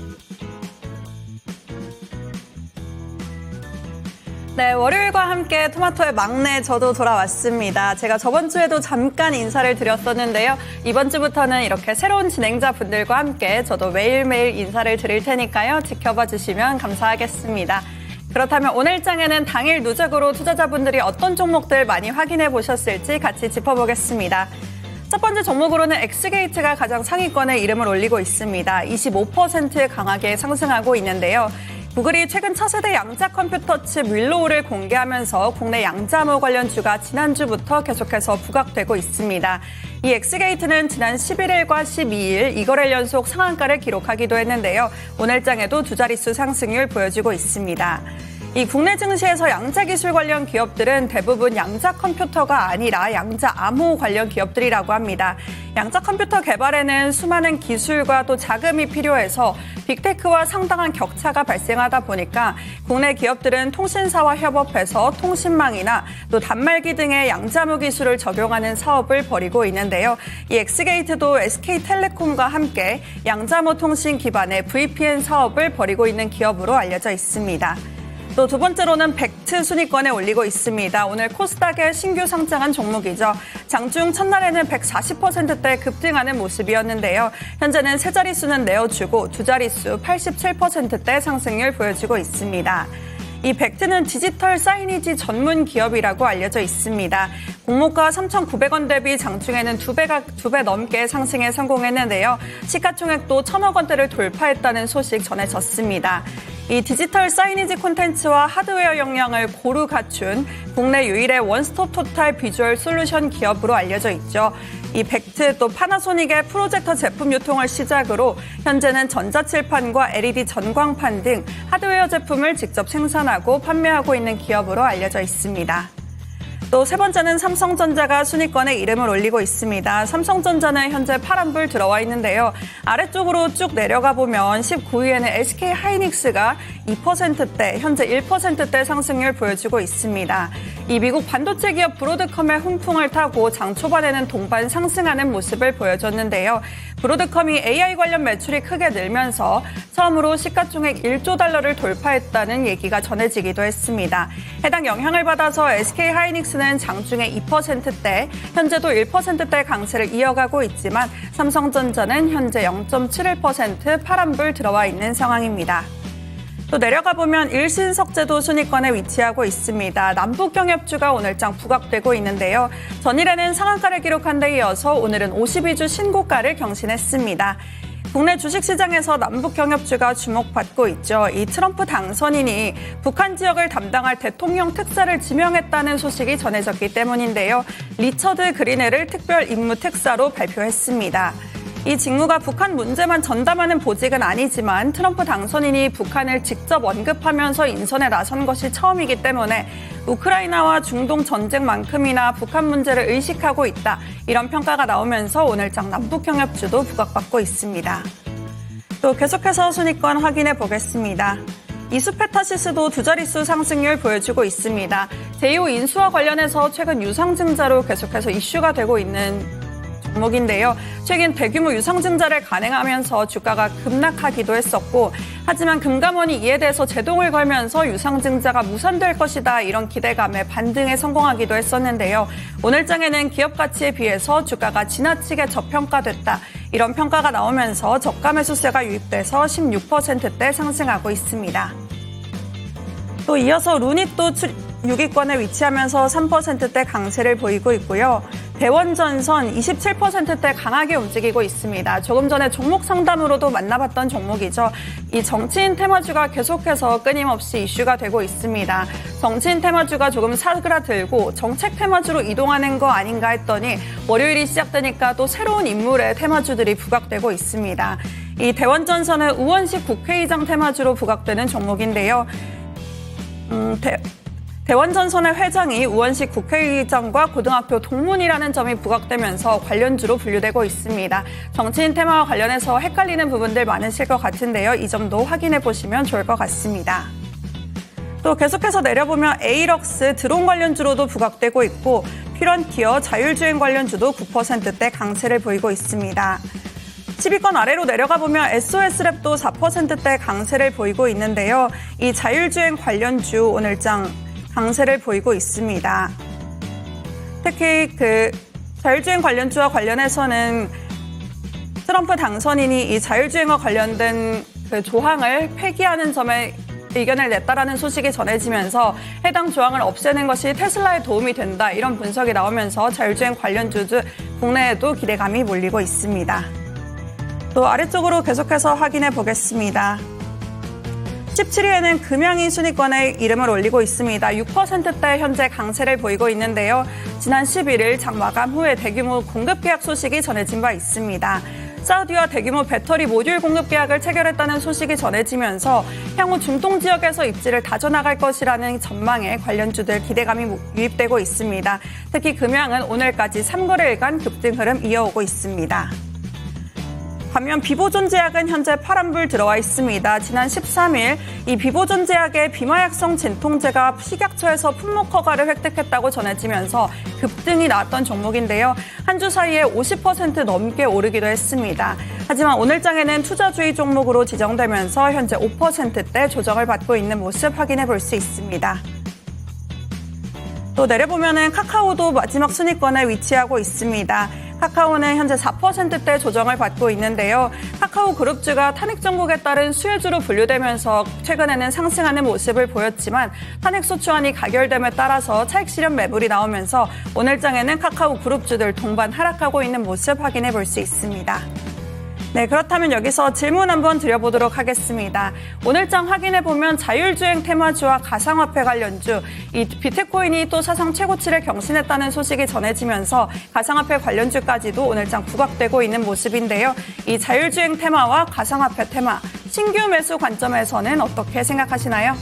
네, 월요일과 함께 토마토의 막내 저도 돌아왔습니다. 제가 저번 주에도 잠깐 인사를 드렸었는데요. 이번 주부터는 이렇게 새로운 진행자분들과 함께 저도 매일매일 인사를 드릴 테니까요. 지켜봐 주시면 감사하겠습니다. 그렇다면 오늘 장에는 당일 누적으로 투자자분들이 어떤 종목들 많이 확인해 보셨을지 같이 짚어보겠습니다. 첫 번째 종목으로는 엑스게이트가 가장 상위권에 이름을 올리고 있습니다. 25% 강하게 상승하고 있는데요. 구글이 최근 차세대 양자 컴퓨터 칩 윌로우를 공개하면서 국내 양자모 관련 주가 지난주부터 계속해서 부각되고 있습니다. 이 엑스게이트는 지난 11일과 12일 2거래일 연속 상한가를 기록하기도 했는데요. 오늘 장에도 두 자릿수 상승률 보여주고 있습니다. 이 국내 증시에서 양자 기술 관련 기업들은 대부분 양자 컴퓨터가 아니라 양자 암호 관련 기업들이라고 합니다. 양자 컴퓨터 개발에는 수많은 기술과 또 자금이 필요해서 빅테크와 상당한 격차가 발생하다 보니까 국내 기업들은 통신사와 협업해서 통신망이나 또 단말기 등의 양자모 기술을 적용하는 사업을 벌이고 있는데요. 이 엑스게이트도 SK텔레콤과 함께 양자모 통신 기반의 VPN 사업을 벌이고 있는 기업으로 알려져 있습니다. 또 두 번째로는 벡트 순위권에 올리고 있습니다. 오늘 코스닥에 신규 상장한 종목이죠. 장중 첫날에는 140%대 급등하는 모습이었는데요. 현재는 세 자릿수는 내어주고 두 자릿수 87%대 상승률 보여주고 있습니다. 이 벡트는 디지털 사이니지 전문 기업이라고 알려져 있습니다. 공모가 3,900원 대비 장중에는 두 배 넘게 상승에 성공했는데요. 시가총액도 1,000억 원대를 돌파했다는 소식 전해졌습니다. 이 디지털 사이니지 콘텐츠와 하드웨어 역량을 고루 갖춘 국내 유일의 원스톱 토탈 비주얼 솔루션 기업으로 알려져 있죠. 이 벡트 또 파나소닉의 프로젝터 제품 유통을 시작으로 현재는 전자칠판과 LED 전광판 등 하드웨어 제품을 직접 생산하고 판매하고 있는 기업으로 알려져 있습니다. 또 세 번째는 삼성전자가 순위권에 이름을 올리고 있습니다. 삼성전자는 현재 파란불 들어와 있는데요. 아래쪽으로 쭉 내려가 보면 19위에는 SK하이닉스가 2%대, 현재 1%대 상승률 보여주고 있습니다. 이 미국 반도체 기업 브로드컴의 훈풍을 타고 장 초반에는 동반 상승하는 모습을 보여줬는데요. 브로드컴이 AI 관련 매출이 크게 늘면서 처음으로 시가총액 1조 달러를 돌파했다는 얘기가 전해지기도 했습니다. 해당 영향을 받아서 SK하이닉스는 장중에 2%대, 현재도 1%대 강세를 이어가고 있지만 삼성전자는 현재 0.71% 파란불 들어와 있는 상황입니다. 또 내려가 보면 일신석재도 순위권에 위치하고 있습니다. 남북경협주가 오늘장 부각되고 있는데요. 전일에는 상한가를 기록한 데 이어서 오늘은 52주 신고가를 경신했습니다. 국내 주식시장에서 남북경협주가 주목받고 있죠. 이 트럼프 당선인이 북한 지역을 담당할 대통령 특사를 지명했다는 소식이 전해졌기 때문인데요. 리처드 그린웰을 특별 임무 특사로 발표했습니다. 이 직무가 북한 문제만 전담하는 보직은 아니지만 트럼프 당선인이 북한을 직접 언급하면서 인선에 나선 것이 처음이기 때문에 우크라이나와 중동 전쟁만큼이나 북한 문제를 의식하고 있다. 이런 평가가 나오면서 오늘장 남북경협주도 부각받고 있습니다. 또 계속해서 순위권 확인해 보겠습니다. 이수페타시스도 두 자릿수 상승률 보여주고 있습니다. 제2호 인수와 관련해서 최근 유상증자로 계속해서 이슈가 되고 있는 종목인데요. 최근 대규모 유상증자를 간행하면서 주가가 급락하기도 했었고, 하지만 금감원이 이에 대해서 제동을 걸면서 유상증자가 무산될 것이다, 이런 기대감에 반등에 성공하기도 했었는데요. 오늘 장에는 기업 가치에 비해서 주가가 지나치게 저평가됐다, 이런 평가가 나오면서 저가 매수세가 유입돼서 16%대 상승하고 있습니다. 또 이어서 룬이 또 6위권에 위치하면서 3%대 강세를 보이고 있고요. 대원전선 27%대 강하게 움직이고 있습니다. 조금 전에 종목 상담으로도 만나봤던 종목이죠. 이 정치인 테마주가 계속해서 끊임없이 이슈가 되고 있습니다. 정치인 테마주가 조금 사그라들고 정책 테마주로 이동하는 거 아닌가 했더니 월요일이 시작되니까 또 새로운 인물의 테마주들이 부각되고 있습니다. 이 대원전선은 우원식 국회의장 테마주로 부각되는 종목인데요. 대원전선의 회장이 우원식 국회의장과 고등학교 동문이라는 점이 부각되면서 관련주로 분류되고 있습니다. 정치인 테마와 관련해서 헷갈리는 부분들 많으실 것 같은데요. 이 점도 확인해 보시면 좋을 것 같습니다. 또 계속해서 내려보면 에이럭스 드론 관련주로도 부각되고 있고, 퓨런티어 자율주행 관련주도 9%대 강세를 보이고 있습니다. 10위권 아래로 내려가 보면 SOS랩도 4%대 강세를 보이고 있는데요. 이 자율주행 관련주 오늘장 강세를 보이고 있습니다. 특히 자율주행 관련주와 관련해서는 트럼프 당선인이 이 자율주행과 관련된 조항을 폐기하는 점에 의견을 냈다라는 소식이 전해지면서 해당 조항을 없애는 것이 테슬라에 도움이 된다, 이런 분석이 나오면서 자율주행 관련주도 국내에도 기대감이 몰리고 있습니다. 또 아래쪽으로 계속해서 확인해 보겠습니다. 17위에는 금양이 순위권에 이름을 올리고 있습니다. 6%대 현재 강세를 보이고 있는데요. 지난 11일 장 마감 후에 대규모 공급 계약 소식이 전해진 바 있습니다. 사우디와 대규모 배터리 모듈 공급 계약을 체결했다는 소식이 전해지면서 향후 중동 지역에서 입지를 다져나갈 것이라는 전망에 관련주들 기대감이 유입되고 있습니다. 특히 금양은 오늘까지 3거래일간 급등 흐름 이어오고 있습니다. 반면 비보존 제약은 현재 파란불 들어와 있습니다. 지난 13일 이 비보존 제약의 비마약성 진통제가 식약처에서 품목 허가를 획득했다고 전해지면서 급등이 나왔던 종목인데요. 한 주 사이에 50% 넘게 오르기도 했습니다. 하지만 오늘장에는 투자주의 종목으로 지정되면서 현재 5%대 조정을 받고 있는 모습 확인해 볼 수 있습니다. 또 내려보면은 카카오도 마지막 순위권에 위치하고 있습니다. 카카오는 현재 4%대 조정을 받고 있는데요. 카카오 그룹주가 탄핵 정국에 따른 수혜주로 분류되면서 최근에는 상승하는 모습을 보였지만 탄핵 소추안이 가결됨에 따라서 차익 실현 매물이 나오면서 오늘장에는 카카오 그룹주들 동반 하락하고 있는 모습 확인해 볼 수 있습니다. 네, 그렇다면 여기서 질문 한번 드려보도록 하겠습니다. 오늘장 확인해보면 자율주행 테마주와 가상화폐 관련주, 이 비트코인이 또 사상 최고치를 경신했다는 소식이 전해지면서 가상화폐 관련주까지도 오늘장 부각되고 있는 모습인데요. 이 자율주행 테마와 가상화폐 테마, 신규 매수 관점에서는 어떻게 생각하시나요?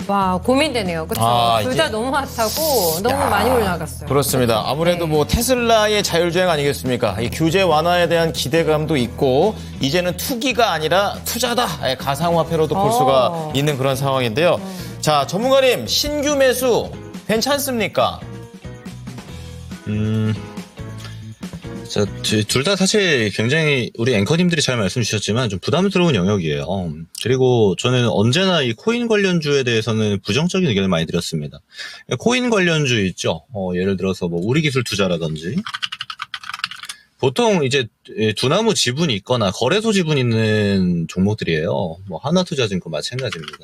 와, 고민되네요. 그렇죠? 둘 다 너무 핫하고 너무 많이 올라갔어요. 그렇습니다. 아무래도 뭐 테슬라의 자율주행 아니겠습니까? 이 규제 완화에 대한 기대감도 있고 이제는 투기가 아니라 투자다. 가상화폐로도 볼 수가 있는 그런 상황인데요. 자, 전문가님, 신규 매수 괜찮습니까? 둘 다 사실 굉장히 우리 앵커님들이 잘 말씀 주셨지만 좀 부담스러운 영역이에요. 그리고 저는 언제나 이 코인 관련주에 대해서는 부정적인 의견을 많이 드렸습니다. 코인 관련주 있죠. 예를 들어서 뭐 우리기술 투자라든지. 보통 이제 두나무 지분이 있거나 거래소 지분 있는 종목들이에요. 뭐 하나투자증권 마찬가지입니다.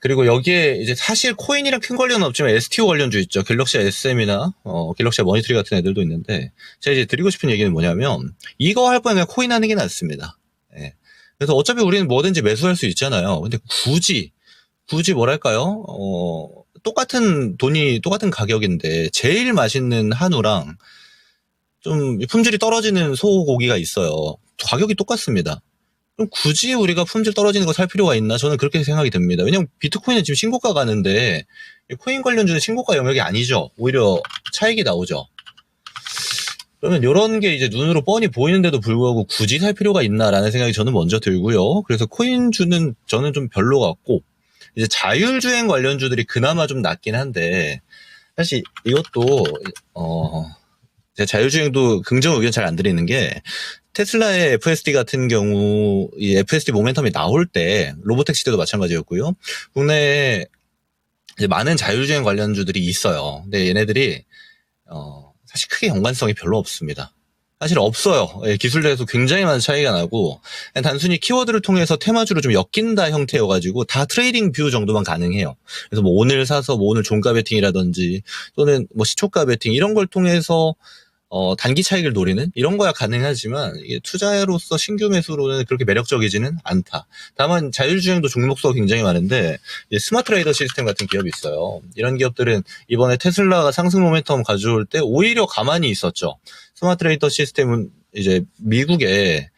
그리고 여기에 이제 사실 코인이랑 큰 관련은 없지만 STO 관련주 있죠. 갤럭시 SM이나 갤럭시 머니트리 같은 애들도 있는데 제가 이제 드리고 싶은 얘기는 뭐냐면 이거 할 바에 그냥 코인 하는 게 낫습니다. 예. 그래서 어차피 우리는 뭐든지 매수할 수 있잖아요. 근데 굳이 뭐랄까요? 똑같은 돈이 똑같은 가격인데 제일 맛있는 한우랑 좀 품질이 떨어지는 소고기가 있어요. 가격이 똑같습니다. 그럼 굳이 우리가 품질 떨어지는 거 살 필요가 있나? 저는 그렇게 생각이 듭니다. 왜냐면 비트코인은 지금 신고가 가는데 코인 관련주는 신고가 영역이 아니죠. 오히려 차익이 나오죠. 그러면 이런 게 이제 눈으로 뻔히 보이는데도 불구하고 굳이 살 필요가 있나라는 생각이 저는 먼저 들고요. 그래서 코인주는 저는 좀 별로 같고 이제 자율주행 관련주들이 그나마 좀 낫긴 한데 사실 이것도 제가 자율주행도 긍정 의견 잘 안 드리는 게 테슬라의 FSD 같은 경우 이 FSD 모멘텀이 나올 때 로보택시 때도 마찬가지였고요. 국내에 이제 많은 자율주행 관련주들이 있어요. 근데 얘네들이 사실 크게 연관성이 별로 없습니다. 사실 없어요. 예, 기술대에서 굉장히 많은 차이가 나고 그냥 단순히 키워드를 통해서 테마주로 좀 엮인다 형태여가지고 다 트레이딩 뷰 정도만 가능해요. 그래서 뭐 오늘 사서 뭐 오늘 종가 베팅이라든지 또는 뭐 시초가 베팅 이런 걸 통해서 단기 차익을 노리는 이런 거야 가능하지만 이게 투자로서 신규 매수로는 그렇게 매력적이지는 않다. 다만 자율주행도 종목수가 굉장히 많은데 스마트 레이더 시스템 같은 기업이 있어요. 이런 기업들은 이번에 테슬라가 상승 모멘텀 가져올 때 오히려 가만히 있었죠. 스마트 레이더 시스템은 이제 미국에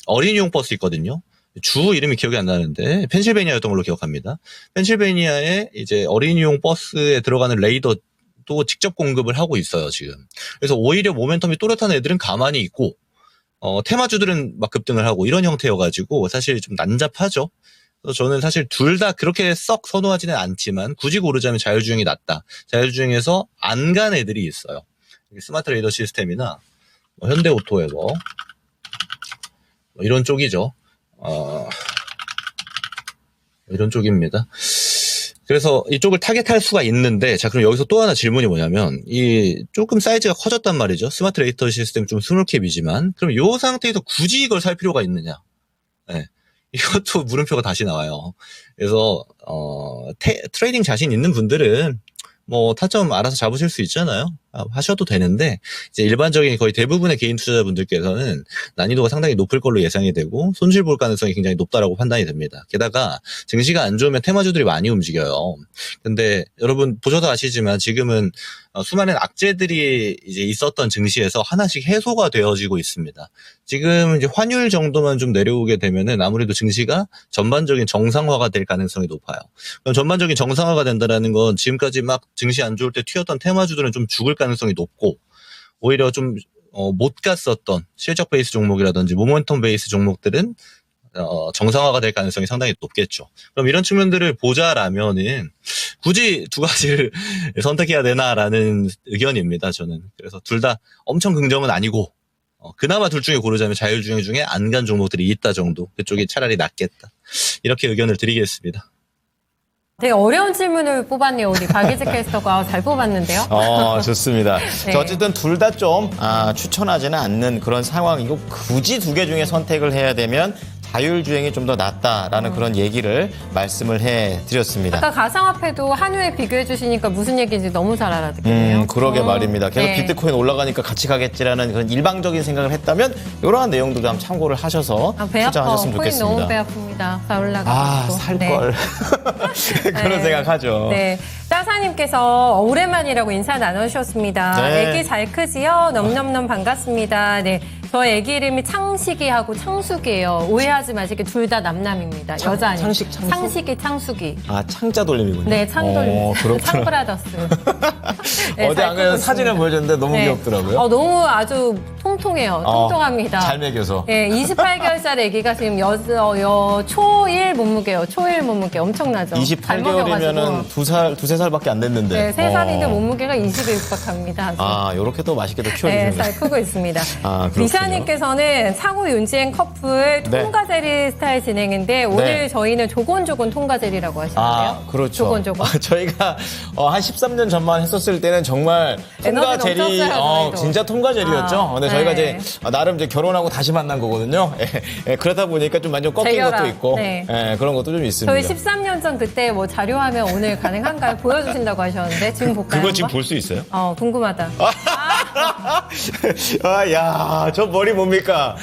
어린이용 버스 있거든요. 주 이름이 기억이 안 나는데 펜실베니아였던 걸로 기억합니다. 펜실베니아에 이제 어린이용 버스에 들어가는 레이더 또 직접 공급을 하고 있어요, 지금. 그래서 오히려 모멘텀이 또렷한 애들은 가만히 있고, 테마주들은 막 급등을 하고 이런 형태여가지고 사실 좀 난잡하죠. 그래서 저는 사실 둘 다 그렇게 썩 선호하지는 않지만 굳이 고르자면 자율주행이 낫다. 자율주행에서 안 간 애들이 있어요. 스마트 레이더 시스템이나 현대오토에서 이런 쪽이죠. 이런 쪽입니다. 그래서 이쪽을 타겟할 수가 있는데, 자, 그럼 여기서 또 하나 질문이 뭐냐면, 이 조금 사이즈가 커졌단 말이죠. 스마트 레이더 시스템 좀 스몰캡이지만, 그럼 이 상태에서 굳이 이걸 살 필요가 있느냐? 네. 이것도 물음표가 다시 나와요. 그래서, 트레이딩 자신 있는 분들은 뭐 타점 알아서 잡으실 수 있잖아요. 하셔도 되는데 이제 일반적인 거의 대부분의 개인 투자자분들께서는 난이도가 상당히 높을 걸로 예상이 되고 손실 볼 가능성이 굉장히 높다라고 판단이 됩니다. 게다가 증시가 안 좋으면 테마주들이 많이 움직여요. 근데 여러분 보셔도 아시지만 지금은 수많은 악재들이 이제 있었던 증시에서 하나씩 해소가 되어지고 있습니다. 지금 이제 환율 정도만 좀 내려오게 되면은 아무래도 증시가 전반적인 정상화가 될 가능성이 높아요. 그럼 전반적인 정상화가 된다라는 건 지금까지 막 증시 안 좋을 때 튀었던 테마주들은 좀 죽을 가능성이 높고 오히려 좀 못 갔었던 실적 베이스 종목이라든지 모멘텀 베이스 종목들은 정상화가 될 가능성이 상당히 높겠죠. 그럼 이런 측면들을 보자라면은 굳이 두 가지를 선택해야 되나라는 의견입니다. 저는. 그래서 둘 다 엄청 긍정은 아니고 그나마 둘 중에 고르자면 자율주행 중에 안 간 종목들이 있다 정도. 그쪽이 차라리 낫겠다. 이렇게 의견을 드리겠습니다. 되게 어려운 질문을 뽑았네요. 우리 박예지 캐스터가 잘 뽑았는데요. 좋습니다. 네. 자, 어쨌든 둘 다 좀 추천하지는 않는 그런 상황이고 굳이 두 개 중에 선택을 해야 되면 자율주행이 좀 더 낫다라는 그런 얘기를 말씀을 해드렸습니다. 아까 가상화폐도 한우에 비교해 주시니까 무슨 얘기인지 너무 잘 알아듣겠네요. 그러게 말입니다. 계속 네. 비트코인 올라가니까 같이 가겠지라는 그런 일방적인 생각을 했다면 이러한 내용들도 한번 참고를 하셔서 배 아파. 투자하셨으면 코인 좋겠습니다. 너무 배 아픕니다. 다 올라가고. 살걸. 그런 생각하죠. 네. 따사님께서 오랜만이라고 인사 나누셨습니다. 네. 애기 잘 크지요? 넘넘넘 반갑습니다. 네. 저 애기 이름이 창식이하고 창숙이에요. 오해하지 마시게 둘 다 남남입니다. 여자 아니에요. 창식, 창숙? 창식이, 창숙이. 창자 돌림이군요. 네, 창돌림. 그렇구나. 창브라더스. 네, 어제 잘 안 그래도 크고 사진을 있습니다. 보여줬는데 너무 네. 귀엽더라고요. 너무 아주 통통해요. 통통합니다. 잘 먹여서. 네, 28개월짜리 아기가 지금 초1 몸무게요. 초1 몸무게 엄청나죠. 잘 28개월이면은 먹여가지고. 두세 살밖에 안 됐는데. 네, 3살인데 몸무게가 20에 육박합니다. 아주. 요렇게 또 맛있게도 네, 키워주시는 잘 크고 있습니다. 그렇군요. 리샤님께서는 사고 윤지행 커플 네. 통과제리 스타일 진행인데 오늘 저희는 조곤조곤 통과제리라고 하시는데요. 그렇죠. 조곤조곤. 저희가 한 13년 전만 했었을 때는 정말 통과 에너지 제리, 넘쳤어요, 저희도. 진짜 통과 제리였죠. 근데 네. 저희가 이제 나름 이제 결혼하고 다시 만난 거거든요. 그러다 보니까 좀 완전 꺾인 재결합. 것도 있고, 네. 그런 것도 좀 있습니다. 저희 13년 전 그때 뭐 자료화면 오늘 가능한가요? 보여주신다고 하셨는데 지금 볼까요? 그거 지금 한번? 볼 수 있어요? 궁금하다. 야, 저 머리 뭡니까?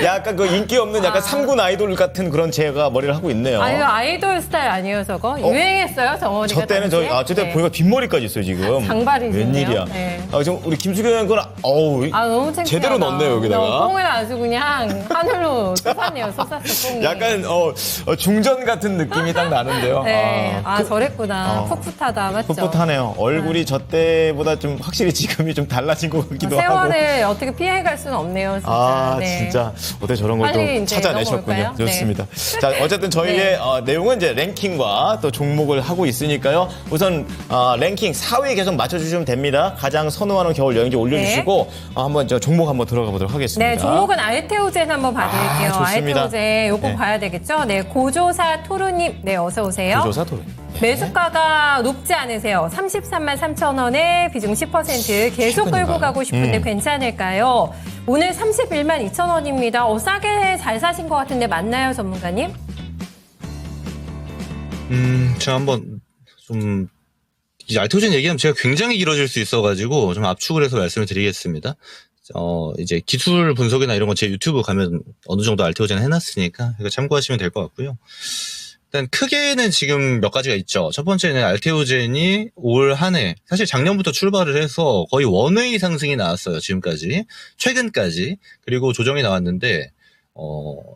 약간 그 인기 없는 약간 3군 아이돌 같은 그런 제가 머리를 하고 있네요. 아유, 아이돌 스타일 아니에요, 저거? 유행했어요, 저 머리가. 저 때는 저 때 네. 보니까 뒷머리까지 있어요, 지금. 장발이시네요. 웬일이야. 네. 지금 우리 김수경 건, 너무 창피하다. 제대로 넣었네요, 여기다가. 뽕을 아주 그냥 하늘로 쏟았네요, 쏟았어, 뽕이. 약간, 중전 같은 느낌이 딱 나는데요. 네. 저랬구나. 풋풋하다, 맞죠? 풋풋하네요. 얼굴이 저 때보다 좀 확실히 지금이 좀 달라진 것 같기도 하고. 세월을 어떻게 피해갈 수는 없네요. 진짜. 아, 네. 진짜 어떻게 저런 걸 빨리 또 이제 찾아내셨군요. 넘어올까요? 좋습니다. 자, 어쨌든 저희의 네. 내용은 이제 랭킹과 또 종목을 하고 있으니까요. 우선 랭킹 4위 계속 맞춰주시면 됩니다. 가장 선호하는 겨울 여행지 올려주시고 한번 저 종목 한번 들어가 보도록 하겠습니다. 네, 종목은 알테오젠 한번 봐드릴게요. 좋습니다. 알테오젠 요거 네. 봐야 되겠죠? 네, 고조사 토르님, 네, 어서 오세요. 조사 토론. 매수가가 높지 않으세요. 33만 3천 원에 비중 10% 계속 최근인가요? 끌고 가고 싶은데 괜찮을까요? 오늘 31만 2천 원입니다. 싸게 잘 사신 것 같은데 맞나요, 전문가님? 제가 한번 좀 이제 알테오젠 얘기하면 제가 굉장히 길어질 수 있어가지고 좀 압축을 해서 말씀을 드리겠습니다. 이제 기술 분석이나 이런 건 제 유튜브 가면 어느 정도 알테오젠 해놨으니까 이거 참고하시면 될 것 같고요. 일단 크게는 지금 몇 가지가 있죠. 첫 번째는 알테오젠이 올 한 해, 사실 작년부터 출발을 해서 거의 원웨이 상승이 나왔어요. 지금까지. 최근까지. 그리고 조정이 나왔는데,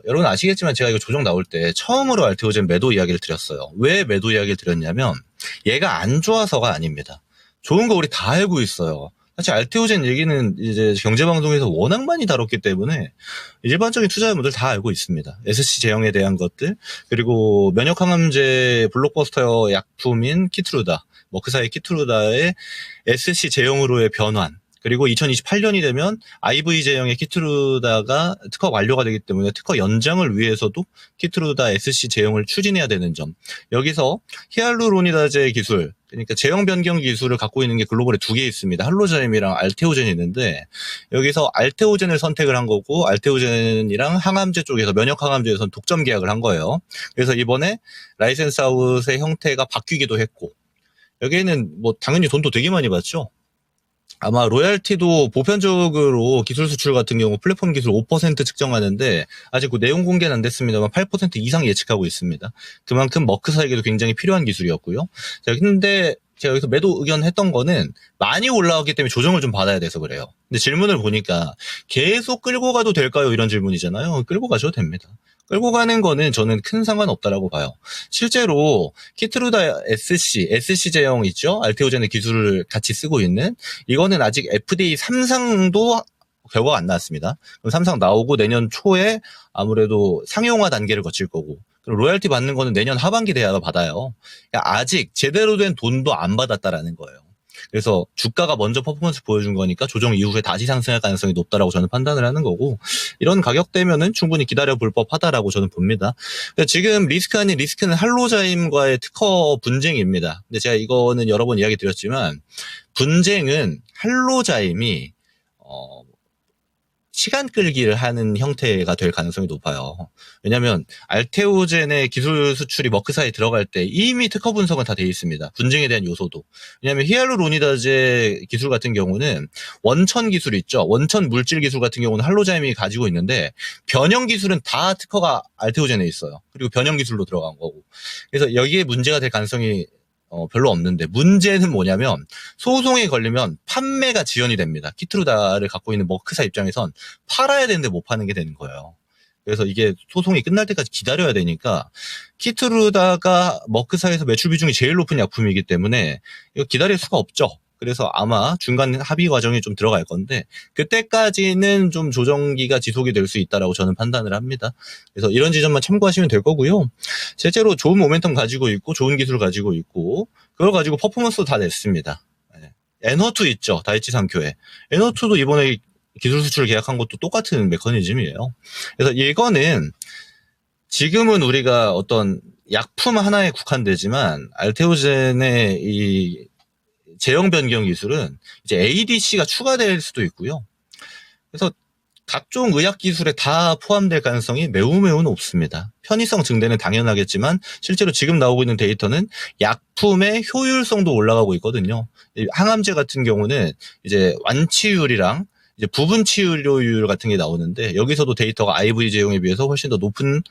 여러분 아시겠지만 제가 이거 조정 나올 때 처음으로 알테오젠 매도 이야기를 드렸어요. 왜 매도 이야기를 드렸냐면 얘가 안 좋아서가 아닙니다. 좋은 거 우리 다 알고 있어요. 사실 알테오젠 얘기는 이제 경제방송에서 워낙 많이 다뤘기 때문에 일반적인 투자자분들 다 알고 있습니다. SC 제형에 대한 것들, 그리고 면역항암제 블록버스터 약품인 키트루다, 머크사의 키트루다의 SC 제형으로의 변환, 그리고 2028년이 되면 IV 제형의 키트루다가 특허 완료가 되기 때문에 특허 연장을 위해서도 키트루다 SC 제형을 추진해야 되는 점. 여기서 히알루로니다제 기술, 그러니까 제형 변경 기술을 갖고 있는 게 글로벌에 2개 있습니다. 할로자임이랑 알테오젠이 있는데 여기서 알테오젠을 선택을 한 거고 알테오젠이랑 항암제 쪽에서 면역항암제에서는 독점 계약을 한 거예요. 그래서 이번에 라이센스 아웃의 형태가 바뀌기도 했고 여기에는 뭐 당연히 돈도 되게 많이 받죠. 아마 로얄티도 보편적으로 기술 수출 같은 경우 플랫폼 기술 5% 측정하는데 아직 그 내용 공개는 안 됐습니다만 8% 이상 예측하고 있습니다. 그만큼 머크사에게도 굉장히 필요한 기술이었고요. 자, 근데 제가 여기서 매도 의견했던 거는 많이 올라왔기 때문에 조정을 좀 받아야 돼서 그래요. 근데 질문을 보니까 계속 끌고 가도 될까요? 이런 질문이잖아요. 끌고 가셔도 됩니다. 끌고 가는 거는 저는 큰 상관없다라고 봐요. 실제로 키트루다 SC 제형 있죠? 알테오젠의 기술을 같이 쓰고 있는 이거는 아직 FDA 3상도 결과가 안 나왔습니다. 그럼 3상 나오고 내년 초에 아무래도 상용화 단계를 거칠 거고 그리고 로열티 받는 거는 내년 하반기 돼야 받아요. 아직 제대로 된 돈도 안 받았다라는 거예요. 그래서 주가가 먼저 퍼포먼스 보여준 거니까 조정 이후에 다시 상승할 가능성이 높다라고 저는 판단을 하는 거고 이런 가격대면은 충분히 기다려볼 법하다라고 저는 봅니다. 지금 리스크 아닌 리스크는 할로자임과의 특허 분쟁입니다. 근데 제가 이거는 여러 번 이야기 드렸지만 분쟁은 할로자임이 시간 끌기를 하는 형태가 될 가능성이 높아요. 왜냐하면 알테오젠의 기술 수출이 머크사에 들어갈 때 이미 특허 분석은 다 돼 있습니다. 분쟁에 대한 요소도. 왜냐하면 히알루로니다제 기술 같은 경우는 원천 기술 있죠. 원천 물질 기술 같은 경우는 할로자임이 가지고 있는데 변형 기술은 다 특허가 알테오젠에 있어요. 그리고 변형 기술로 들어간 거고. 그래서 여기에 문제가 될 가능성이 별로 없는데 문제는 뭐냐면 소송에 걸리면 판매가 지연이 됩니다. 키트루다를 갖고 있는 머크사 입장에선 팔아야 되는데 못 파는 게 되는 거예요. 그래서 이게 소송이 끝날 때까지 기다려야 되니까 키트루다가 머크사에서 매출 비중이 제일 높은 약품이기 때문에 이거 기다릴 수가 없죠. 그래서 아마 중간 합의 과정이 좀 들어갈 건데 그때까지는 좀 조정기가 지속이 될 수 있다라고 저는 판단을 합니다. 그래서 이런 지점만 참고하시면 될 거고요. 실제로 좋은 모멘텀 가지고 있고 좋은 기술 가지고 있고 그걸 가지고 퍼포먼스도 다 냈습니다. N2 있죠. 다이치 산큐에. N2도 이번에 기술 수출 계약한 것도 똑같은 메커니즘이에요. 그래서 이거는 지금은 우리가 어떤 약품 하나에 국한되지만 알테오젠의 이 제형 변경 기술은 이제 ADC가 추가될 수도 있고요. 그래서 각종 의학 기술에 다 포함될 가능성이 매우 높습니다. 편의성 증대는 당연하겠지만 실제로 지금 나오고 있는 데이터는 약품의 효율성도 올라가고 있거든요. 항암제 같은 경우는 이제 완치율이랑 이제 부분 치료율 같은 게 나오는데 여기서도 데이터가 IV 제형에 비해서 훨씬 더 높은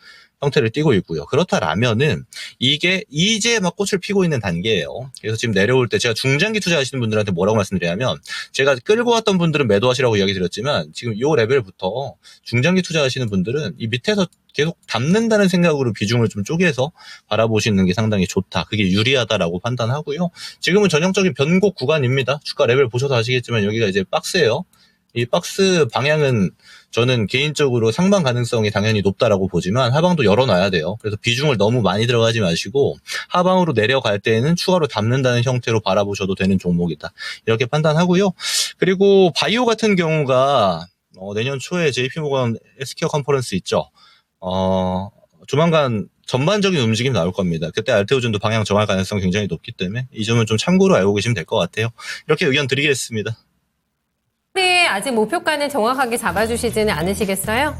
형태를 띠고 있고요. 그렇다라면은 이게 이제 막 꽃을 피고 있는 단계예요. 그래서 지금 내려올 때 제가 중장기 투자하시는 분들한테 뭐라고 말씀드리냐면 제가 끌고 왔던 분들은 매도하시라고 이야기 드렸지만 지금 요 레벨부터 중장기 투자하시는 분들은 이 밑에서 계속 담는다는 생각으로 비중을 좀 쪼개서 바라보시는 게 상당히 좋다. 그게 유리하다라고 판단하고요. 지금은 전형적인 변곡 구간입니다. 주가 레벨 보셔서 아시겠지만 여기가 이제 박스예요. 이 박스 방향은 저는 개인적으로 상방 가능성이 당연히 높다라고 보지만 하방도 열어놔야 돼요. 그래서 비중을 너무 많이 들어가지 마시고 하방으로 내려갈 때에는 추가로 담는다는 형태로 바라보셔도 되는 종목이다. 이렇게 판단하고요. 그리고 바이오 같은 경우가 내년 초에 JP모건 헬스케어 컨퍼런스 있죠. 조만간 전반적인 움직임 나올 겁니다. 그때 알테오준도 방향 정할 가능성이 굉장히 높기 때문에 이 점은 좀 참고로 알고 계시면 될 것 같아요. 이렇게 의견 드리겠습니다. 네, 아직 목표가는 정확하게 잡아주시지는 않으시겠어요?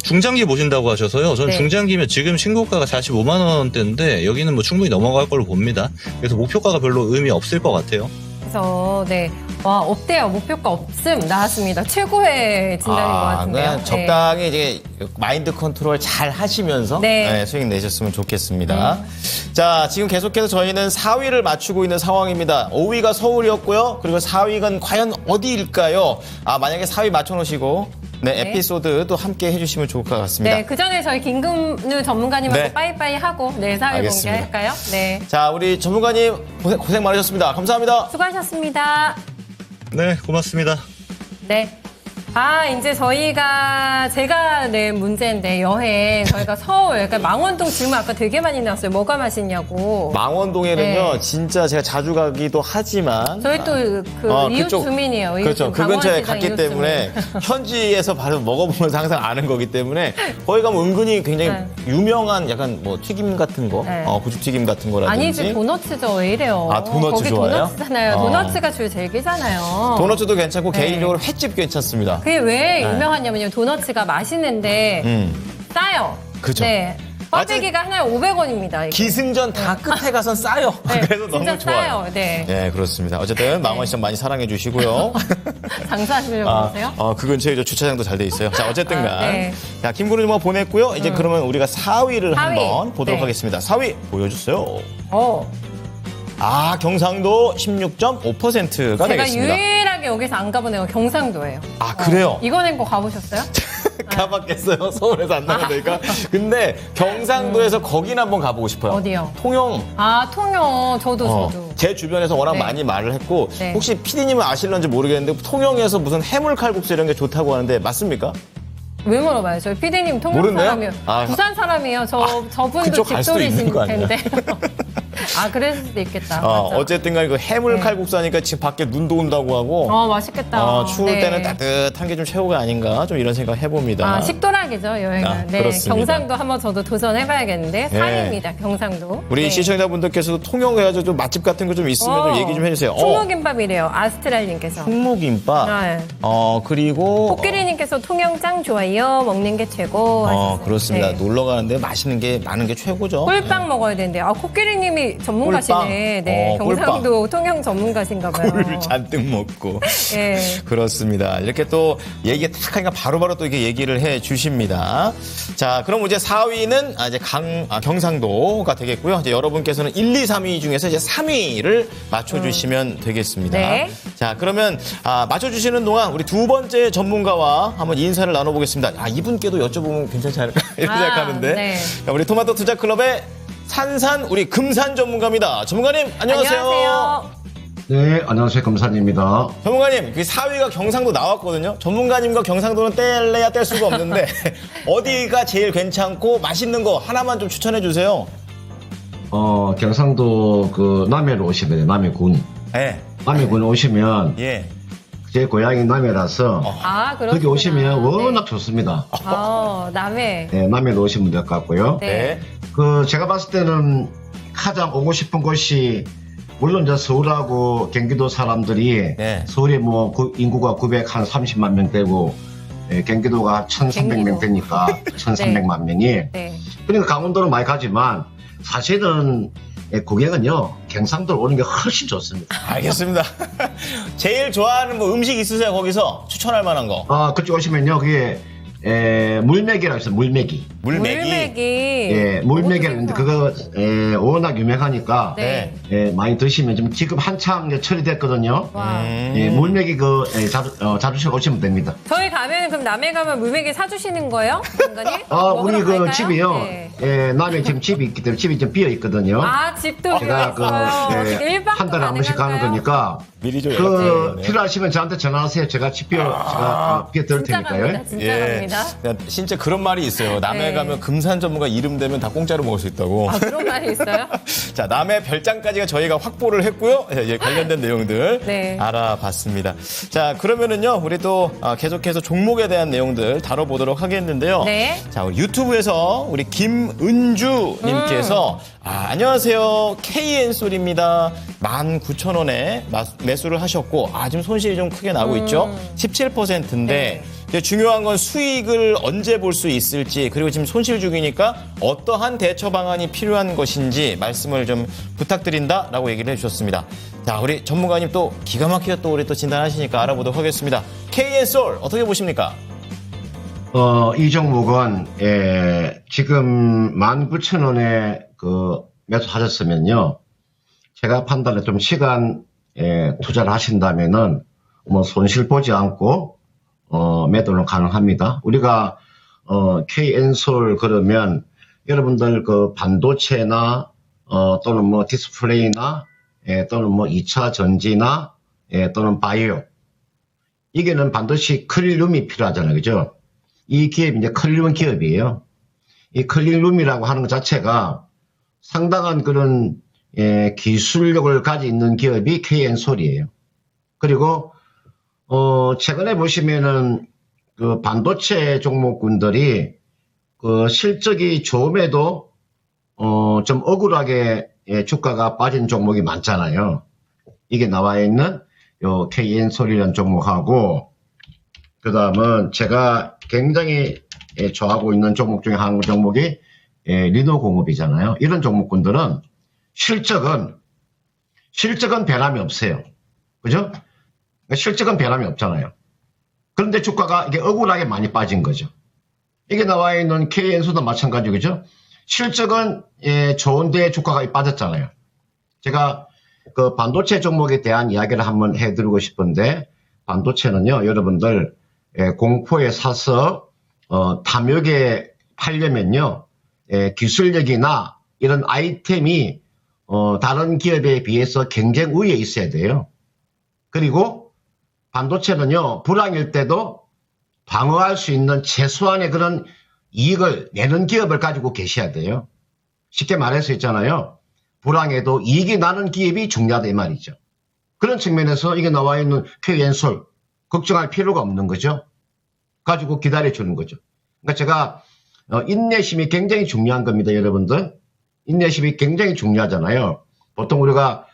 중장기 보신다고 하셔서요. 저는 네. 중장기면 지금 신고가가 45만 원대인데 여기는 뭐 충분히 넘어갈 걸로 봅니다. 그래서 목표가가 별로 의미 없을 것 같아요. 그래서 네, 와 없대요. 목표가 없음 나왔습니다. 최고의 진단인 것 같은데요. 그냥 적당히 이제 마인드 컨트롤 잘 하시면서 네. 수익 내셨으면 좋겠습니다. 자, 지금 계속해서 저희는 4위를 맞추고 있는 상황입니다. 5위가 서울이었고요. 그리고 4위가 과연 어디일까요? 만약에 4위 맞춰놓으시고 에피소드 또 함께 해주시면 좋을 것 같습니다. 네, 그 전에 저희 김금누 전문가님하고 네. 빠이빠이 하고 4위 알겠습니다. 공개할까요? 네. 자, 우리 전문가님 고생 많으셨습니다. 감사합니다. 수고하셨습니다. 네, 고맙습니다. 네. 이제 제가 낸 문제인데, 여행, 저희가 서울, 그러니까 망원동 질문 아까 되게 많이 나왔어요. 뭐가 맛있냐고. 망원동에는요, 네. 진짜 제가 자주 가기도 하지만. 저희 또 이웃 그쪽, 주민이에요. 이웃 그렇죠. 주민, 그 근처에 강원시장 갔기 이웃 때문에 현지에서 바로 먹어보면서 항상 아는 거기 때문에 거기 가면 은근히 굉장히 네. 유명한 약간 뭐 튀김 같은 거, 네. 고추튀김 같은 거라든지. 아니지, 도너츠죠. 왜 이래요? 도너츠 거기 좋아해요? 도너츠잖아요. 도너츠가 줄 제일기잖아요. 도너츠도 괜찮고 네. 개인적으로 횟집 괜찮습니다. 그게 왜 유명하냐면요. 도너츠가 맛있는데 싸요. 그죠. 네. 꽈배기가 하나에 500원입니다. 기승전 다 끝에 가선 싸요. 네, 그래서 진짜 너무 좋아요. 싸요. 네. 네, 그렇습니다. 어쨌든 망원시장 많이 사랑해 주시고요. 장사하시려고 그러세요? 그 근처에 주차장도 잘 돼 있어요. 자, 어쨌든 간. 네. 자, 김구름 뭐 보냈고요. 이제 그러면 우리가 4위를 4위. 한번 보도록 네. 하겠습니다. 4위 보여주세요. 어. 경상도 16.5%가 제가 되겠습니다. 유일하게 여기서 안 가본 애가 경상도예요. 그래요? 이거 낸 거 가보셨어요? 가봤겠어요. 서울에서 안 나가니까. 근데 경상도에서 거긴 한번 가보고 싶어요. 어디요? 통영. 통영. 저도. 제 주변에서 워낙 네. 많이 말을 했고 네. 혹시 PD님은 아실런지 모르겠는데 통영에서 무슨 해물 칼국수 이런 게 좋다고 하는데 맞습니까? 왜 물어봐요? 저희 피디님 통영 모르네요? 사람이에요. 부산 사람이에요. 저분도 그쪽 갈 수도 있는 집돌이신 거 아니야? 텐데. 그랬을 수도 있겠다. 맞아. 어쨌든 간에 그 해물 네. 칼국수 하니까 지금 밖에 눈도 온다고 하고 맛있겠다. 추울 네. 때는 따뜻한 게 좀 최고가 아닌가 좀 이런 생각 해봅니다. 식도락이죠, 여행은. 네, 그렇습니다. 경상도 한번 저도 도전해봐야겠는데. 네. 3위입니다, 경상도. 우리 네. 시청자분들께서도 통영 가서 좀 맛집 같은 거 좀 있으면 좀 얘기 좀 해주세요. 충무김밥이래요, 아스트랄님께서. 충무김밥. 네. 그리고 코끼리님께서 통영 짱 좋아요. 먹는 게 최고. 하셨어요. 그렇습니다. 네. 놀러 가는데 맛있는 게 많은 게 최고죠. 꿀빵 먹어야 되는데. 코끼리님이 전문가시네. 꿀빵. 네, 경상도 통영 전문가신가 봐요. 꿀을 잔뜩 먹고. 네. 그렇습니다. 이렇게 또 얘기 딱 하니까 바로바로 또 이렇게 얘기를 해 주십니다. 자, 그럼 이제 4위는 이제 경상도가 되겠고요. 이제 여러분께서는 1, 2, 3위 중에서 이제 3위를 맞춰주시면 되겠습니다. 네. 자, 그러면 맞춰주시는 동안 우리 두 번째 전문가와 한번 인사를 나눠보겠습니다. 이분께도 여쭤보면 괜찮지 않을까 이렇게 생각하는데. 네. 자, 우리 토마토 투자클럽의 산산 우리 금산 전문가입니다. 전문가님 안녕하세요. 안녕하세요. 네, 안녕하세요. 금산입니다. 전문가님, 그 4위가 경상도 나왔거든요. 전문가님과 경상도는 뗄래야 뗄 수가 없는데 어디가 제일 괜찮고 맛있는 거 하나만 좀 추천해 주세요. 경상도 그 남해로 오시면 돼요. 남해군. 네. 남해군 오시면 예. 제 고향이 남해라서 그렇구나. 거기 오시면 워낙 좋습니다. 남해. 네, 남해로 오시면 될 것 같고요. 네. 제가 봤을 때는 가장 오고 싶은 곳이 물론 이제 서울하고 경기도 사람들이 네. 서울이 인구가 930만 명 되고 경기도가 1,300명 경기도. 되니까 1,300만 명이 네. 그러니까 강원도는 많이 가지만 사실은 고객은요 경상도로 오는 게 훨씬 좋습니다. 알겠습니다. 제일 좋아하는 뭐 음식 있으세요? 거기서 추천할 만한 거. 그쪽 오시면요 그게 물메기라고 있어요. 물메기. 물메기. 예, 물메기라고 있는데 그거 워낙 유명하니까 네. 많이 드시면 지금 한창 이제 처리됐거든요. 와. 물메기 잡수시러 오시면 됩니다. 저희 가면 그럼 남해 가면 물메기 사주시는 거예요? 장관님? 우리 그 갈까요? 집이요. 네. 남에 지금 집이 있기 때문에 집이 좀 비어 있거든요. 아, 집도 제가 비어있어요. 일박도 한 달에 한 번씩 가는 가능한가요? 거니까 미리 좀 필요하시면 저한테 전화하세요. 제가 집 제가 비어 드릴 진짜 테니까요. 갑니다. 진짜 갑니다. 진짜 그런 말이 있어요. 남해 네. 가면 금산 전문가 이름 되면 다 공짜로 먹을 수 있다고. 아, 그런 말이 있어요? 자, 남해 별장까지가 저희가 확보를 했고요. 이제 관련된 내용들 네. 알아봤습니다. 자, 그러면은요, 우리 또 계속해서 종목에 대한 내용들 다뤄보도록 하겠는데요. 네. 자, 우리 유튜브에서 우리 김은주님께서 안녕하세요. KN솔입니다. 19,000원에 매수를 하셨고, 지금 손실이 좀 크게 나고 있죠. 17%인데, 네. 중요한 건 수익을 언제 볼 수 있을지, 그리고 지금 손실 중이니까 어떠한 대처 방안이 필요한 것인지 말씀을 좀 부탁드린다라고 얘기를 해주셨습니다. 자, 우리 전문가님 또 기가 막히게 또 우리 또 진단하시니까 알아보도록 하겠습니다. KN솔 어떻게 보십니까? 이 종목은 지금 19,000원에 매수하셨으면요. 제가 판단에 좀 시간 투자를 하신다면은 뭐 손실 보지 않고 매도는 가능합니다. 우리가 KN솔 그러면 여러분들 그 반도체나 또는 뭐 디스플레이나 또는 뭐 2차 전지나 또는 바이오 이게는 반드시 클린룸이 필요하잖아요. 그죠? 이 기업이 이제 클린룸 기업이에요. 이 클린룸이라고 하는 것 자체가 상당한 그런 기술력을 가지고 있는 기업이 KN솔이에요. 그리고 최근에 보시면은 그 반도체 종목군들이 그 실적이 좋음에도 좀 억울하게 주가가 빠진 종목이 많잖아요. 이게 나와 있는 요 KN솔이라는 종목하고 그다음은 제가 굉장히 좋아하고 있는 종목 중에 한 종목이 리노공업이잖아요. 이런 종목군들은 실적은 변함이 없어요. 그죠? 실적은 변함이 없잖아요. 그런데 주가가 이게 억울하게 많이 빠진 거죠. 이게 나와 있는 KN솔도 마찬가지죠. 실적은 좋은데 주가가 빠졌잖아요. 제가 그 반도체 종목에 대한 이야기를 한번 해드리고 싶은데 반도체는요, 여러분들 공포에 사서 탐욕에 팔려면요, 기술력이나 이런 아이템이 다른 기업에 비해서 경쟁 우위에 있어야 돼요. 그리고 반도체는요, 불황일 때도 방어할 수 있는 최소한의 그런 이익을 내는 기업을 가지고 계셔야 돼요. 쉽게 말해서 있잖아요. 불황에도 이익이 나는 기업이 중요하다 이 말이죠. 그런 측면에서 이게 나와 있는 KN솔 걱정할 필요가 없는 거죠. 가지고 기다려주는 거죠. 그러니까 제가 인내심이 굉장히 중요한 겁니다. 여러분들. 인내심이 굉장히 중요하잖아요. 보통 우리가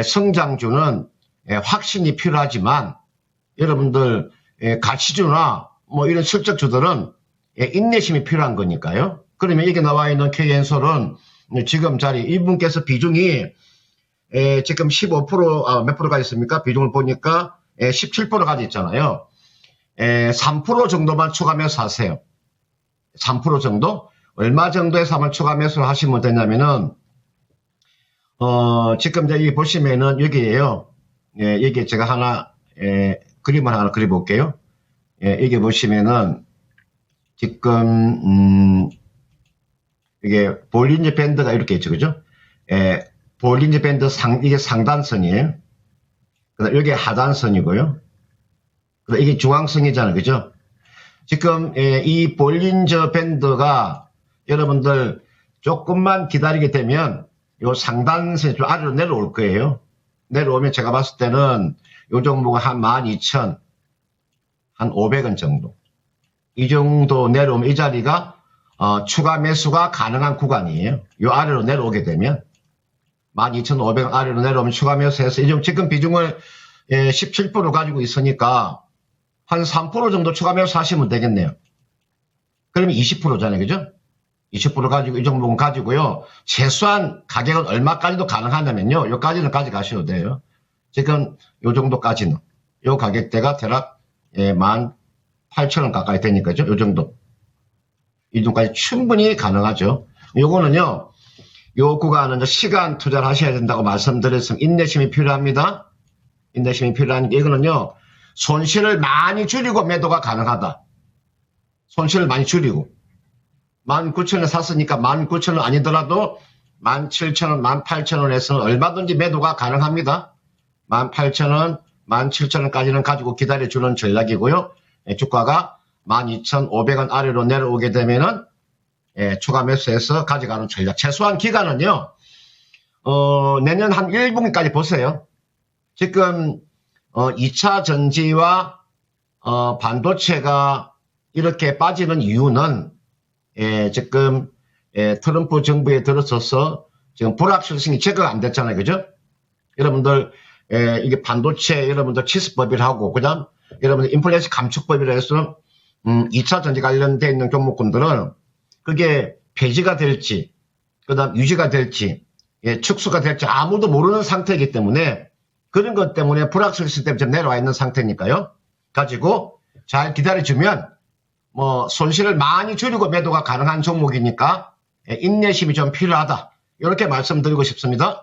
성장주는 확신이 필요하지만 여러분들 가치주나 뭐 이런 실적주들은 인내심이 필요한 거니까요. 그러면 이게 나와 있는 KN솔은 지금 자리 이분께서 비중이 지금 15% 몇 프로가 있습니까? 비중을 보니까 17% 가지고 있잖아요. 3% 정도만 추가 매수하세요. 3% 정도? 얼마 정도의 한번 추가 매수를 하시면 되냐면은 지금 여기 보시면은 여기에요. 여기 제가 하나 그림을 하나 그려볼게요. 여기 보시면은 지금 이게 볼린저 밴드가 이렇게 있죠, 그죠? 볼린저 밴드 이게 상단선이에요. 그다음 여기 하단선이고요. 그다음 이게 중앙선이잖아요, 그죠? 지금 이 볼린저 밴드가 여러분들 조금만 기다리게 되면 요 상단선이 좀 아래로 내려올 거예요. 내려오면 제가 봤을 때는 요 종목은 한 12,000, 한 500원 정도. 이 정도 내려오면 이 자리가 추가 매수가 가능한 구간이에요. 요 아래로 내려오게 되면 12,500원 아래로 내려오면 추가 매수해서 지금 비중을 17% 가지고 있으니까 한 3% 정도 추가 매수 하시면 되겠네요. 그러면 20%잖아요. 그죠? 20% 가지고 이 종목은 가지고요. 최소한 가격은 얼마까지도 가능하냐면요. 요까지는 가져가셔도 돼요. 지금 요 정도까지는. 요 가격대가 대략 18,000원 가까이 되니까죠. 요 정도. 이 정도까지 충분히 가능하죠. 요거는요. 요 구간은 시간 투자를 하셔야 된다고 말씀드렸으면 인내심이 필요합니다. 인내심이 필요한 게 이거는요. 손실을 많이 줄이고 매도가 가능하다. 손실을 많이 줄이고. 19,000원에 샀으니까 19,000원 아니더라도 17,000원, 18,000원에서는 얼마든지 매도가 가능합니다. 18,000원, 17,000원까지는 가지고 기다려주는 전략이고요. 주가가 12,500원 아래로 내려오게 되면은 추가 매수해서 가져가는 전략. 최소한 기간은요. 내년 한 1분기까지 보세요. 지금 2차 전지와 반도체가 이렇게 빠지는 이유는 지금 트럼프 정부에 들어서서 지금 불확실성이 제거가 안 됐잖아요. 그죠? 여러분들 이게 반도체 여러분들 치수법이라고 그다음 여러분들 인플레이션 감축법이라 해서 2차 전지 관련되어 있는 종목군들은 그게 폐지가 될지 그다음 유지가 될지 축소가 될지 아무도 모르는 상태이기 때문에 그런 것 때문에 불확실성 때문에 좀 내려와 있는 상태니까요. 가지고 잘 기다려주면 뭐 손실을 많이 줄이고 매도가 가능한 종목이니까 인내심이 좀 필요하다. 이렇게 말씀드리고 싶습니다.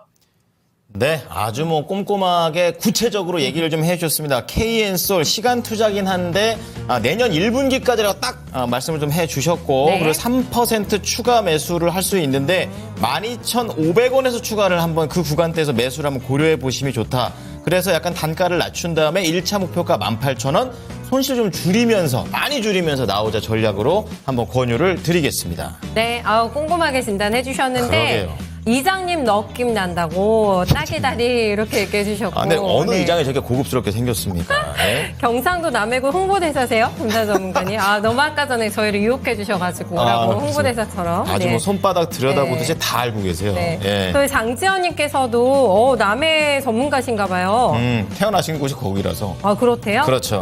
네, 아주 뭐 꼼꼼하게 구체적으로 얘기를 좀 해주셨습니다. KN솔 시간 투자긴 한데 내년 1분기까지라고 딱 말씀을 좀 해주셨고 네. 그리고 3% 추가 매수를 할 수 있는데 12,500원에서 추가를 한번 그 구간대에서 매수를 한번 고려해 보시면 좋다. 그래서 약간 단가를 낮춘 다음에 1차 목표가 18,000원 손실 좀 줄이면서 많이 줄이면서 나오자 전략으로 한번 권유를 드리겠습니다. 네, 꼼꼼하게 진단해 주셨는데 그러게요. 이장님 느낌 난다고 따기다리 이렇게 얘기해 주셨고. 근데 어느 네. 이장이 저렇게 고급스럽게 생겼습니까? 네. 경상도 남해군 홍보대사세요? 금사 전문가님. 너무 아까 전에 저희를 유혹해 주셔가지고 라고 홍보대사처럼. 아주 네. 뭐 손바닥 들여다보듯이 네. 다 알고 계세요. 네. 예. 저희 장지연님께서도 남해 전문가신가 봐요. 태어나신 곳이 거기라서. 그렇대요? 그렇죠.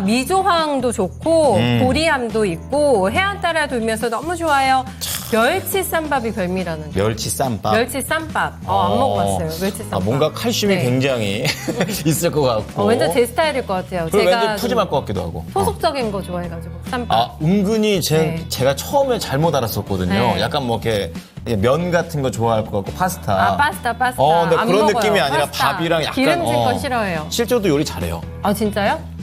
미조항도 좋고 보리암도 있고 해안 따라 돌면서 너무 좋아요. 멸치 쌈밥이 별미라는. 멸치 쌈밥. 멸치 쌈밥. 안 먹어봤어요. 멸치 쌈밥. 뭔가 칼슘이 네. 굉장히 있을 것 같고. 왠지 제 스타일일 것 같아요. 그리고 제가 왠지 푸짐할 것 같기도 하고. 소속적인 거 좋아해가지고 쌈밥. 은근히 네. 제가 처음에 잘못 알았었거든요. 네. 약간 뭐 이렇게 면 같은 거 좋아할 것 같고 파스타. 파스타. 근데 안 그런 먹어요. 느낌이 아니라 파스타. 밥이랑 약간 기름진 건 싫어해요. 실제로도 요리 잘해요. 진짜요?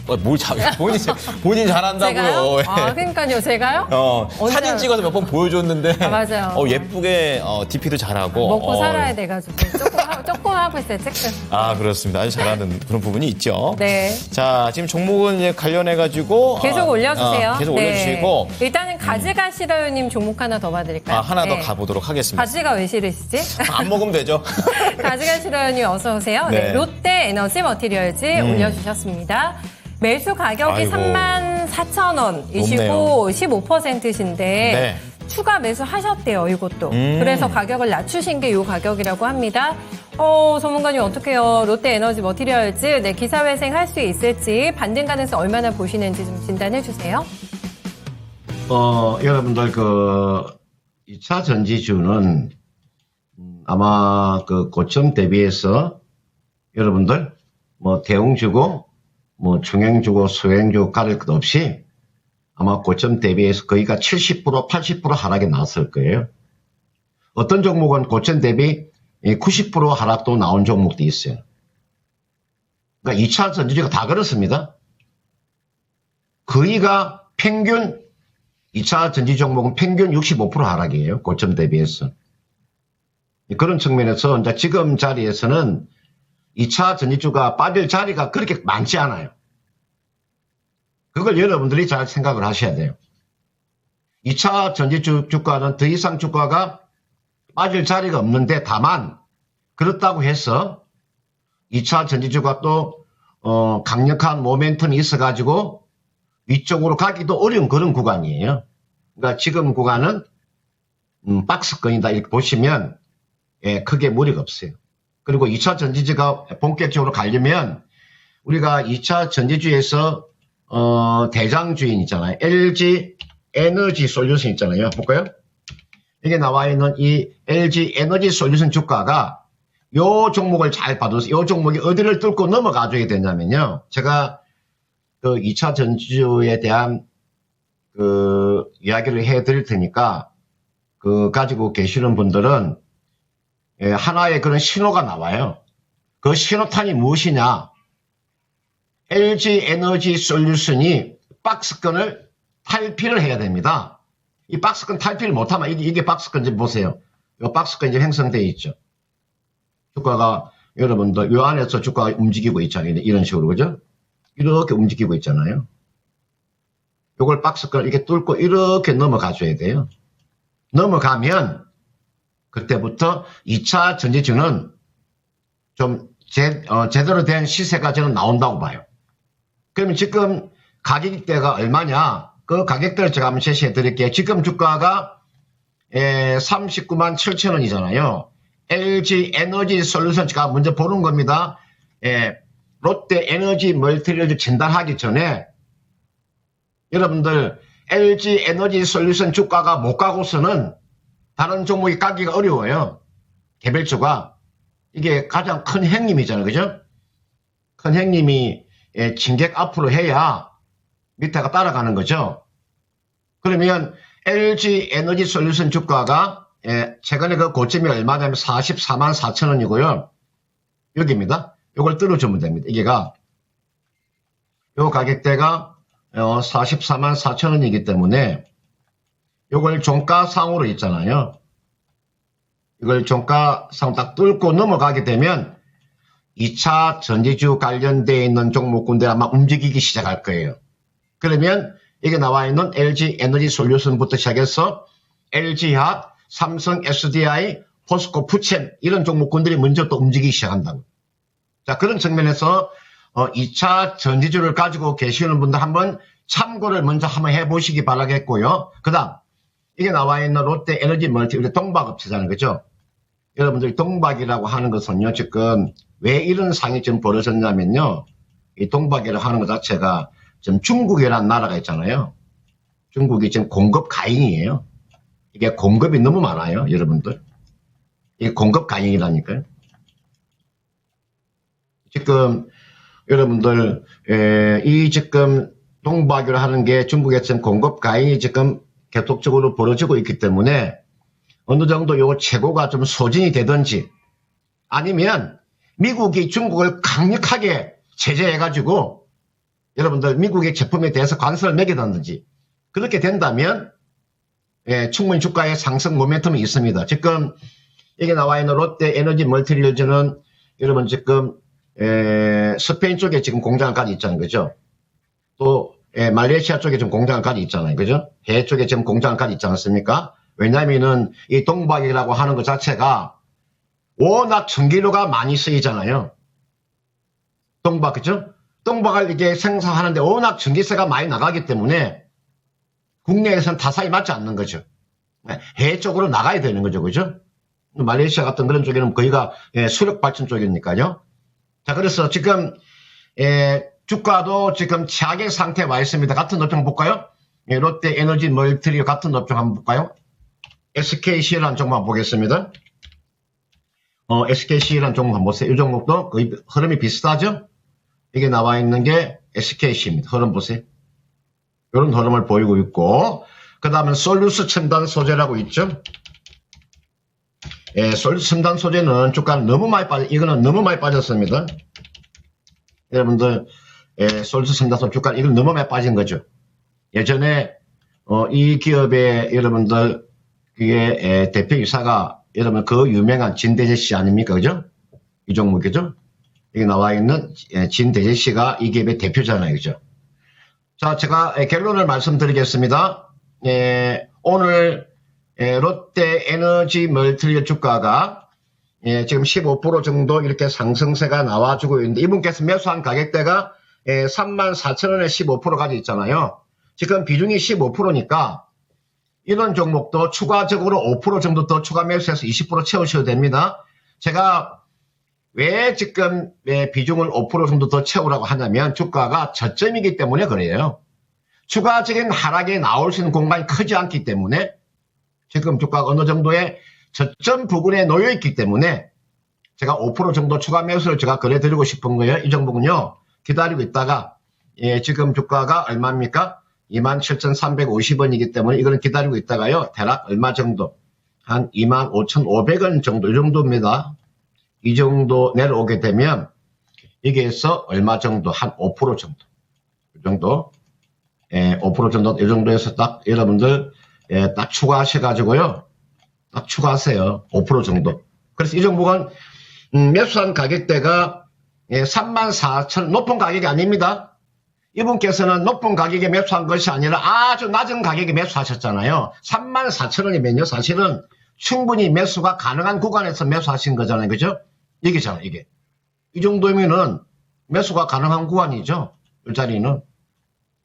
본인 잘한다고요. 제가요? 그러니까요, 제가요? 언제 사진 찍어서 몇 번 보여줬는데. 맞아요. 예쁘게 DP도 잘하고. 먹고 살아야 돼가지고 조금 하고 있어요, 조금. 그렇습니다. 아주 잘하는 그런 부분이 있죠. 네. 자, 지금 종목은 이제 관련해가지고. 계속 올려주세요. 계속 네. 올려주시고. 일단은 가지가시러요님 종목 하나 더 봐드릴까요? 하나 더 네. 가보도록 하겠습니다. 가지가 왜 싫으시지? 안 먹으면 되죠. 가지가시러요님 어서 오세요. 네. 네. 롯데 에너지 머티리얼즈 올려주셨습니다. 매수 가격이 아이고. 34,000원이시고 15%신데 네. 추가 매수 하셨대요, 이것도. 그래서 가격을 낮추신 게 이 가격이라고 합니다. 전문가님 어떡해요? 롯데 에너지 머티리얼즈 기사회생 할 수 있을지 반등 가능성 얼마나 보시는지 좀 진단해 주세요. 여러분들 2차 전지주는 아마 고점 대비해서 여러분들 대형주고 중형주고 소형주 가릴 것 없이 아마 고점 대비해서 거의가 70%, 80% 하락이 나왔을 거예요. 어떤 종목은 고점 대비 90% 하락도 나온 종목도 있어요. 그러니까 2차 전지주가 다 그렇습니다. 거의가 평균 2차 전지 종목은 평균 65% 하락이에요. 고점 대비해서. 그런 측면에서 이제 지금 자리에서는 2차 전지주가 빠질 자리가 그렇게 많지 않아요. 그걸 여러분들이 잘 생각을 하셔야 돼요. 2차 전지주 주가는 더 이상 주가가 빠질 자리가 없는데 다만 그렇다고 해서 2차 전지주가 또 강력한 모멘텀이 있어가지고 위쪽으로 가기도 어려운 그런 구간이에요. 그러니까 지금 구간은 박스권이다 이렇게 보시면 크게 무리가 없어요. 그리고 2차 전지주가 본격적으로 가려면 우리가 2차 전지주에서 대장주인 있잖아요. LG 에너지 솔루션 있잖아요. 볼까요? 여기 나와 있는 이 LG 에너지 솔루션 주가가 요 종목을 잘 봐두세요. 요 종목이 어디를 뚫고 넘어가줘야 되냐면요. 제가 그 2차 전지주에 대한 그 이야기를 해드릴 테니까 그 가지고 계시는 분들은 하나의 그런 신호가 나와요. 그 신호탄이 무엇이냐? LG 에너지 솔루션이 박스권을 탈피를 해야 됩니다. 이 박스권 탈피를 못하면 이게 박스권 좀 보세요. 이 박스권 이제 형성되어 있죠. 주가가 여러분들 이 안에서 주가가 움직이고 있잖아요. 이런 식으로 그죠? 이렇게 움직이고 있잖아요. 이걸 박스권을 이렇게 뚫고 이렇게 넘어가줘야 돼요. 넘어가면 그때부터 2차 전지주는 좀 제대로 된 시세가 저는 나온다고 봐요. 그러면 지금 가격대가 얼마냐? 그 가격대를 제가 한번 제시해 드릴게요. 지금 주가가 39만 7천 원이잖아요. LG 에너지 솔루션 제가 먼저 보는 겁니다. 롯데 에너지 멀티를 진단하기 전에 여러분들 LG 에너지 솔루션 주가가 못 가고서는 다른 종목이 가기가 어려워요. 개별주가. 이게 가장 큰 형님이잖아요. 그죠? 큰 형님이 진격 앞으로 해야 밑에가 따라가는 거죠. 그러면 LG 에너지 솔루션 주가가 최근에 그 고점이 얼마냐면 44만 4천 원이고요. 여기입니다. 이걸 뚫어주면 됩니다. 이게가 요 가격대가 44만 4천 원이기 때문에 이걸 종가상으로 있잖아요. 이걸 종가상 딱 뚫고 넘어가게 되면 2차 전지주 관련되어 있는 종목군들 아마 움직이기 시작할 거예요. 그러면 여기 나와 있는 LG 에너지 솔루션부터 시작해서 LG화, 삼성 SDI, 포스코 푸첸 이런 종목군들이 먼저 또 움직이기 시작한다고. 자, 그런 측면에서 2차 전지주를 가지고 계시는 분들 한번 참고를 먼저 한번 해보시기 바라겠고요. 그 다음 이게 나와 있는 롯데 에너지 멀티, 우리 동박업체잖아요. 그죠? 여러분들 동박이라고 하는 것은요, 지금 왜 이런 상이 좀 벌어졌냐면요. 이 동박이라고 하는 것 자체가 지금 중국이라는 나라가 있잖아요. 중국이 지금 공급 가잉이에요. 이게 공급이 너무 많아요. 여러분들. 이게 공급 가잉이라니까요. 지금 여러분들 이 지금 동박이라 하는 게 중국의 지금 공급 가잉이 지금 계속적으로 벌어지고 있기 때문에 어느 정도 요거 최고가 좀 소진이 되든지 아니면 미국이 중국을 강력하게 제재해가지고 여러분들 미국의 제품에 대해서 관세를 매겨놨는지 그렇게 된다면 충분히 주가의 상승 모멘텀이 있습니다. 지금 여기 나와 있는 롯데 에너지 멀티리얼즈는 여러분 지금 스페인 쪽에 지금 공장까지 있잖아요. 그죠? 또 말레이시아 쪽에 지금 공장까지 있잖아요. 그죠? 해외 쪽에 지금 공장까지 있지 않습니까? 왜냐면은 이 동박이라고 하는 것 자체가 워낙 전기료가 많이 쓰이잖아요. 동박, 그죠? 동박을 이게 생산하는데 워낙 전기세가 많이 나가기 때문에 국내에서는 타사이 맞지 않는 거죠. 해외 쪽으로 나가야 되는 거죠. 그죠? 말레이시아 같은 그런 쪽에는 거기가 수력 발전 쪽이니까요. 자, 그래서 지금 주가도 지금 최악의 상태에 와 있습니다. 같은 업종 볼까요? 롯데 에너지 멀티리얼 같은 업종 한번 볼까요? SKC라는 종목 한번 보겠습니다. SKC라는 종목 한번 보세요. 이 종목도 거의 흐름이 비슷하죠? 이게 나와 있는 게 SKC입니다. 흐름 보세요. 이런 흐름을 보이고 있고, 그 다음에 솔루스 첨단 소재라고 있죠? 솔루스 첨단 소재는 주가는 너무 많이 이거는 너무 많이 빠졌습니다. 여러분들, 솔루스 첨단 소재 주가는 이건 너무 많이 빠진 거죠. 예전에, 이 기업의 여러분들, 그게 대표이사가 여러분 그 유명한 진대재 씨 아닙니까? 그죠? 이 종목이죠? 여기 나와 있는 진대재 씨가 이 기업의 대표잖아요. 그죠? 자, 제가 결론을 말씀드리겠습니다. 오늘 롯데 에너지 멀티리얼 주가가 지금 15% 정도 이렇게 상승세가 나와주고 있는데 이분께서 매수한 가격대가 34,000원에 15% 가지고 있잖아요. 지금 비중이 15%니까 이런 종목도 추가적으로 5% 정도 더 추가 매수해서 20% 채우셔도 됩니다. 제가 왜 지금 비중을 5% 정도 더 채우라고 하냐면 주가가 저점이기 때문에 그래요. 추가적인 하락에 나올 수 있는 공간이 크지 않기 때문에 지금 주가가 어느 정도의 저점 부근에 놓여 있기 때문에 제가 5% 정도 추가 매수를 제가 거래드리고 싶은 거예요. 이 종목은요. 기다리고 있다가 지금 주가가 얼마입니까? 27,350원이기 때문에 이거는 기다리고 있다가요. 대략 얼마 정도? 한 25,500원 정도 이 정도입니다. 이 정도 내려오게 되면 여기에서 얼마 정도? 한 5% 정도. 이 정도. 5% 정도 이 정도에서 딱 여러분들 딱 추가하셔가지고요. 딱 추가하세요. 5% 정도. 그래서 이 종목은 매수한 가격대가 34,000 높은 가격이 아닙니다. 이분께서는 높은 가격에 매수한 것이 아니라 아주 낮은 가격에 매수하셨잖아요. 34,000원이면요. 사실은 충분히 매수가 가능한 구간에서 매수하신 거잖아요. 그죠? 이게잖아요. 이게. 이 정도면은 매수가 가능한 구간이죠. 이 자리는.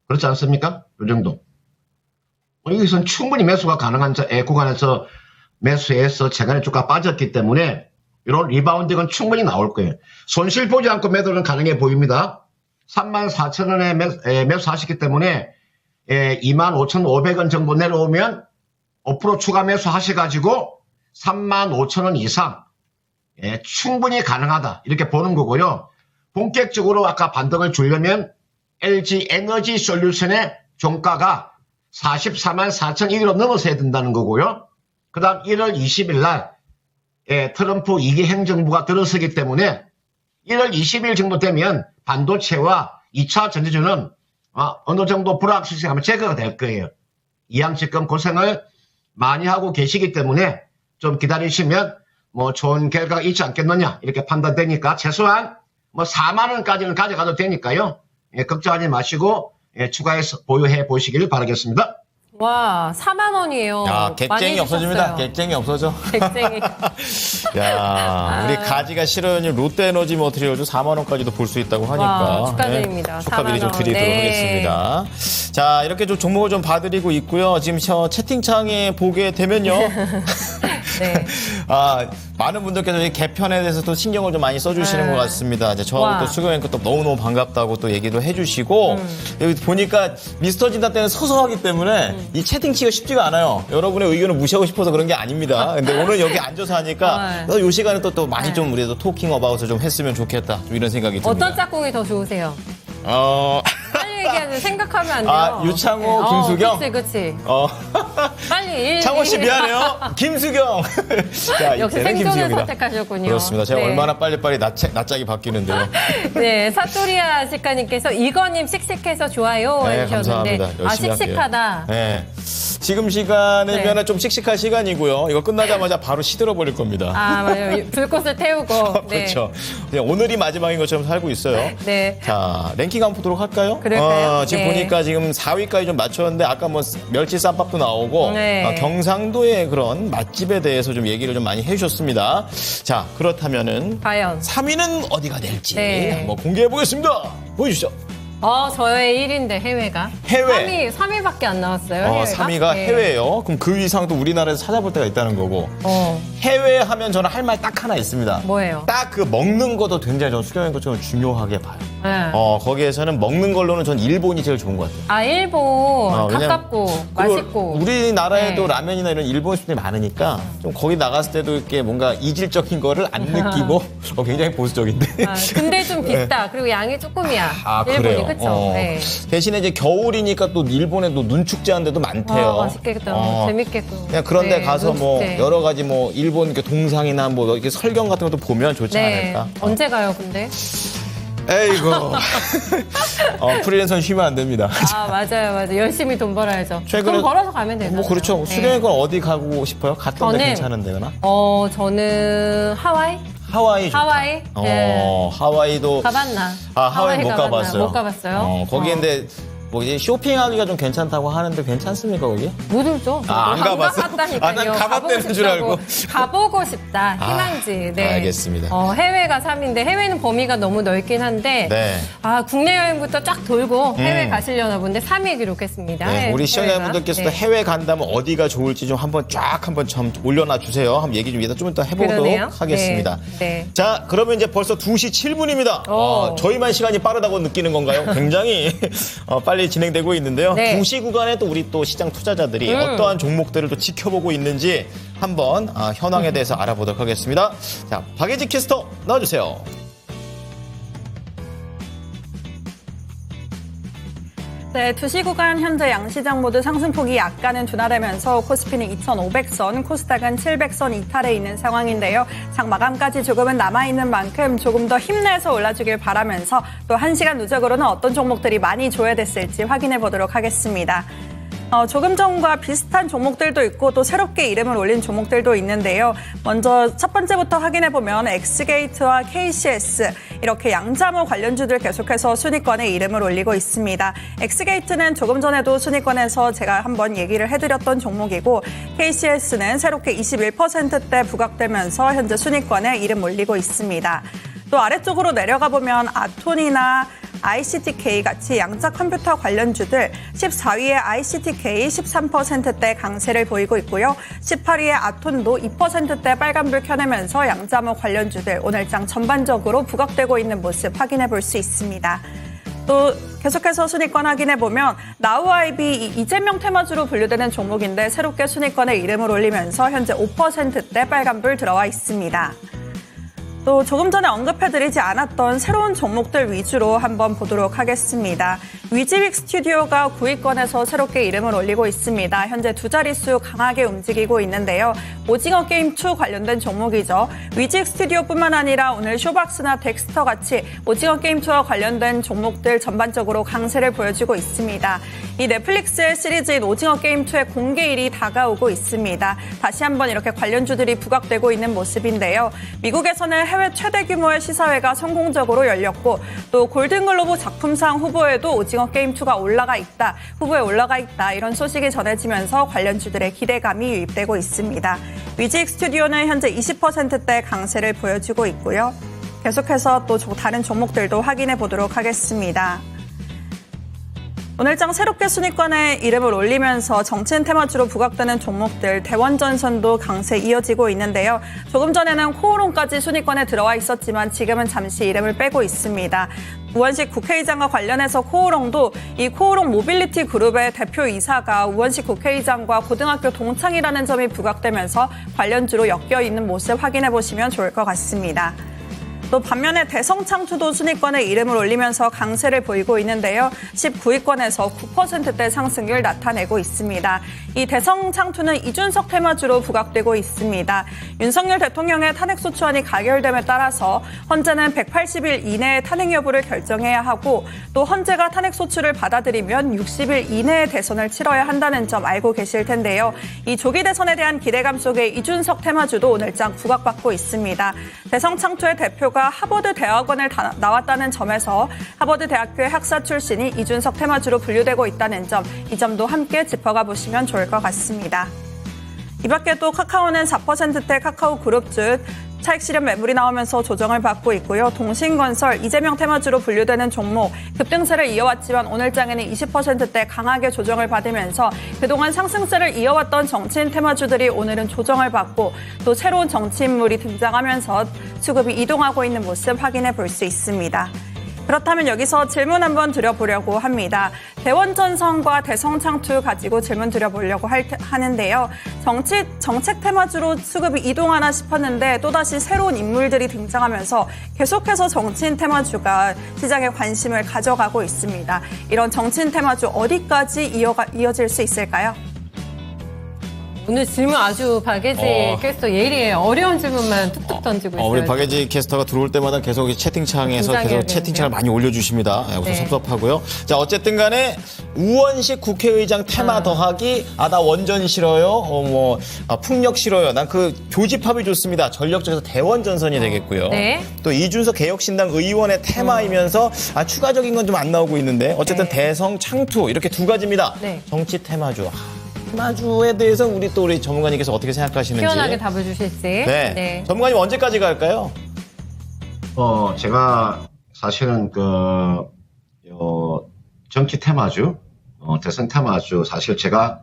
그렇지 않습니까? 이 정도. 여기서는 충분히 매수가 가능한 구간에서 매수해서 최근에 주가 빠졌기 때문에 이런 리바운딩은 충분히 나올 거예요. 손실 보지 않고 매도는 가능해 보입니다. 34,000원에 매수하셨기 때문에 25,500원 정도 내려오면 5% 추가 매수하셔가지고 35,000원 이상 충분히 가능하다 이렇게 보는 거고요. 본격적으로 아까 반등을 주려면 LG 에너지 솔루션의 종가가 444,001원 넘어서야 된다는 거고요. 그 다음 1월 20일 날 트럼프 2기 행정부가 들어서기 때문에 1월 20일 정도 되면 반도체와 2차 전지주는 어느 정도 불확실성하면 제거가 될 거예요. 이왕 지금 고생을 많이 하고 계시기 때문에 좀 기다리시면 뭐 좋은 결과가 있지 않겠느냐 이렇게 판단되니까 최소한 뭐 4만 원까지는 가져가도 되니까요. 걱정하지 마시고 추가해서 보유해 보시길 바라겠습니다. 와, 4만 원이에요. 야, 객쟁이 없어집니다. 객 객쟁이 없어져. 객쟁이. 야, 우리 가지가 실은 롯데에너지 머티리얼도 4만 원까지도 볼 수 있다고 하니까 와, 축하드립니다. 축하 미리 좀 4만 원. 드리도록 네. 하겠습니다. 자, 이렇게 좀 종목을 좀 봐드리고 있고요. 지금 저 채팅창에 보게 되면요. 네. 많은 분들께서 이 개편에 대해서 또 신경을 좀 많이 써주시는 네. 것 같습니다. 이제 저하고 와. 또 수경 앵커 또 너무너무 반갑다고 또 얘기도 해주시고 여기 보니까 미스터 진단 때는 서서 하기 때문에 이 채팅치기가 쉽지가 않아요. 여러분의 의견을 무시하고 싶어서 그런 게 아닙니다. 근데 오늘 여기 앉아서 하니까 이 시간에 또 많이 좀 우리도 토킹 어바웃을 좀 했으면 좋겠다. 좀 이런 생각이 듭니다. 어떤 짝꿍이 더 좋으세요? 빨리 얘기하지 생각하면 안 돼요. 유창호, 김수경? 그치. 빨리. 창호 씨 미안해요. 김수경. 자, 역시 이때는 생존을 김수경이다. 선택하셨군요. 그렇습니다. 제가 네. 얼마나 빨리빨리 낯짝이 바뀌는데요. 네, 사토리아 작가님께서 이거님 씩씩해서 좋아요 네, 해주셨는데 감사합니다. 열심히 씩씩하다. 할게요. 네. 지금 시간이면 네. 좀 씩씩할 시간이고요. 이거 끝나자마자 바로 시들어 버릴 겁니다. 맞아요. 불꽃을 태우고. 네. 그렇죠. 네, 오늘이 마지막인 것처럼 살고 있어요. 네. 자, 랭킹 한번 보도록 할까요? 그럴까요? 지금 네. 보니까 지금 4위까지 좀 맞췄는데 아까 뭐 멸치 쌈밥도 나오고 네. 경상도의 그런 맛집에 대해서 좀 얘기를 좀 많이 해주셨습니다. 자, 그렇다면은 과연. 3위는 어디가 될지 네. 한번 공개해 보겠습니다. 보여주시죠. 저의 1위인데 해외가. 해외. 3위밖에 안 나왔어요. 해외가. 3위가 네. 해외예요. 그럼 그 이상도 우리나라에서 찾아볼 때가 있다는 거고. 해외 하면 저는 할 말 딱 하나 있습니다. 뭐예요? 딱 그 먹는 것도 굉장히 저는 수경인 것처럼 중요하게 봐요. 네. 거기에서는 먹는 걸로는 전 일본이 제일 좋은 것 같아요. 일본. 왜냐면 가깝고, 그리고 맛있고. 우리나라에도 네. 라면이나 이런 일본 식품이 많으니까 좀 거기 나갔을 때도 이렇게 뭔가 이질적인 거를 안 느끼고 굉장히 보수적인데. 근데 좀 비싸. 그리고 양이 조금이야. 일본이 그래요. 그쵸? 네. 대신에 이제 겨울이니까 또 일본에 또 눈축제하는 데도 많대요. 맛있겠다. 재밌겠고. 그냥 그런 데 네, 가서 뭐 눈축제. 여러 가지 뭐 일본 이렇게 동상이나 뭐 이렇게 설경 같은 것도 보면 좋지 네. 않을까. 언제 가요, 근데? 에이고. 프리랜서는 쉬면 안 됩니다. 맞아요. 열심히 돈 벌어야죠. 최근에- 돈 벌어서 가면 되죠. 뭐 그렇죠. 수경이 건 어디 가고 싶어요? 갔던 데 저는- 괜찮은 데거나? 저는 하와이? 하와이 좋다. 하와이? 네. 하와이도 가봤나? 하와이 못 가봤나? 가봤어요. 못 가봤어요? 거기 근데 뭐 이제 쇼핑하기가 좀 괜찮다고 하는데 괜찮습니까 거기? 못 울죠. 안 가봤어? 가봤다니까요. 난 가봤다는 줄 알고. 가보고 싶다. 희망지. 네. 알겠습니다. 해외가 3위인데 해외는 범위가 너무 넓긴 한데 네. 국내 여행부터 쫙 돌고 해외 가시려나 본데 3위 기록했습니다. 네, 우리 해외가. 시청자분들께서도 네. 해외 간다면 어디가 좋을지 좀 한번 좀 올려놔 주세요. 한번 얘기 좀 이따 해보도록 그러네요. 하겠습니다. 네. 자, 그러면 이제 벌써 2시 7분입니다. 오. 저희만 시간이 빠르다고 느끼는 건가요? 굉장히 빨리 빨리 진행되고 있는데요. 네. 2시 구간에 또 우리 또 시장 투자자들이 어떠한 종목들을 또 지켜보고 있는지 한번 현황에 대해서 알아보도록 하겠습니다. 자, 박예지 캐스터 나와주세요. 네, 2시 구간 현재 양시장 모두 상승폭이 약간은 둔화되면서 코스피는 2,500선, 코스닥은 700선 이탈에 있는 상황인데요. 장 마감까지 조금은 남아있는 만큼 조금 더 힘내서 올라주길 바라면서 또 1시간 누적으로는 어떤 종목들이 많이 조회됐을지 확인해 보도록 하겠습니다. 조금 전과 비슷한 종목들도 있고 또 새롭게 이름을 올린 종목들도 있는데요. 먼저 첫 번째부터 확인해 보면 엑스게이트와 KCS 이렇게 양자모 관련주들 계속해서 순위권에 이름을 올리고 있습니다. 엑스게이트는 조금 전에도 순위권에서 제가 한번 얘기를 해드렸던 종목이고 KCS는 새롭게 21%대 부각되면서 현재 순위권에 이름 올리고 있습니다. 또 아래쪽으로 내려가 보면 아톤이나 ICTK 같이 양자 컴퓨터 관련주들 14위의 ICTK 13%대 강세를 보이고 있고요. 18위의 아톤도 2%대 빨간불 켜내면서 양자모 관련주들 오늘장 전반적으로 부각되고 있는 모습 확인해 볼 수 있습니다. 또 계속해서 순위권 확인해 보면 나우아이비 이재명 테마주로 분류되는 종목인데 새롭게 순위권에 이름을 올리면서 현재 5%대 빨간불 들어와 있습니다. 또 조금 전에 언급해드리지 않았던 새로운 종목들 위주로 한번 보도록 하겠습니다. 위즈윅 스튜디오가 9위권에서 새롭게 이름을 올리고 있습니다. 현재 두 자릿수 강하게 움직이고 있는데요. 오징어 게임 2 관련된 종목이죠. 위즈윅 스튜디오뿐만 아니라 오늘 쇼박스나 덱스터 같이 오징어 게임 2와 관련된 종목들 전반적으로 강세를 보여주고 있습니다. 이 넷플릭스의 시리즈인 오징어 게임 2의 공개일이 다가오고 있습니다. 다시 한번 이렇게 관련주들이 부각되고 있는 모습인데요. 미국에서는 해외 최대 규모의 시사회가 성공적으로 열렸고 또 골든글로브 작품상 후보에도 오징어 게임 2가 후보에 올라가 있다 이런 소식이 전해지면서 관련주들의 기대감이 유입되고 있습니다. 위즈윅 스튜디오는 현재 20%대 강세를 보여주고 있고요. 계속해서 또 다른 종목들도 확인해 보도록 하겠습니다. 오늘장 새롭게 순위권에 이름을 올리면서 정치인 테마주로 부각되는 종목들 대원전선도 강세 이어지고 있는데요. 조금 전에는 코오롱까지 순위권에 들어와 있었지만 지금은 잠시 이름을 빼고 있습니다. 우원식 국회의장과 관련해서 코오롱도 이 코오롱 모빌리티 그룹의 대표이사가 우원식 국회의장과 고등학교 동창이라는 점이 부각되면서 관련주로 엮여 있는 모습 확인해 보시면 좋을 것 같습니다. 또 반면에 대성창투도 순위권에 이름을 올리면서 강세를 보이고 있는데요. 19위권에서 9%대 상승률 나타내고 있습니다. 이 대성창투는 이준석 테마주로 부각되고 있습니다. 윤석열 대통령의 탄핵소추안이 가결됨에 따라서 헌재는 180일 이내에 탄핵 여부를 결정해야 하고 또 헌재가 탄핵소추를 받아들이면 60일 이내에 대선을 치러야 한다는 점 알고 계실 텐데요. 이 조기 대선에 대한 기대감 속에 이준석 테마주도 오늘장 부각받고 있습니다. 대성창투의 대표가 하버드 대학원을 나왔다는 점에서 하버드 대학교의 학사 출신이 이준석 테마주로 분류되고 있다는 점, 이 점도 함께 짚어가 보시면 좋을 것 같습니다. 이 밖에 또 카카오는 4%대 카카오 그룹주 차익 실현 매물이 나오면서 조정을 받고 있고요. 동신건설, 이재명 테마주로 분류되는 종목 급등세를 이어왔지만 오늘장에는 20%대 강하게 조정을 받으면서 그동안 상승세를 이어왔던 정치인 테마주들이 오늘은 조정을 받고 또 새로운 정치인물이 등장하면서 수급이 이동하고 있는 모습 확인해 볼 수 있습니다. 그렇다면 여기서 질문 한번 드려보려고 합니다. 대원전선과 대성창투 가지고 질문 드려보려고 하는데요. 정책 테마주로 수급이 이동하나 싶었는데 또다시 새로운 인물들이 등장하면서 계속해서 정치인 테마주가 시장에 관심을 가져가고 있습니다. 이런 정치인 테마주 어디까지 이어질 수 있을까요? 오늘 질문 아주 박예지 캐스터 예리해요. 어려운 질문만 툭툭 던지고 있어요. 우리 박예지 캐스터가 들어올 때마다 계속 채팅창에서 계속 채팅창을 많이 올려주십니다. 여기서 섭섭하고요. 자, 어쨌든 간에 우원식 국회의장 테마 더하기 나 원전 싫어요. 풍력 싫어요. 난 그 교집합이 좋습니다. 전력적에서 대원전선이 되겠고요. 네. 또 이준석 개혁신당 의원의 테마이면서 추가적인 건 좀 안 나오고 있는데 어쨌든 대성 창투 이렇게 두 가지입니다. 네. 정치 테마주. 테마주에 대해서 우리 전문가님께서 어떻게 생각하시는지. 시원하게 답을 주실지. 네. 전문가님 언제까지 갈까요? 제가 사실은 정치 테마주, 대선 테마주 사실 제가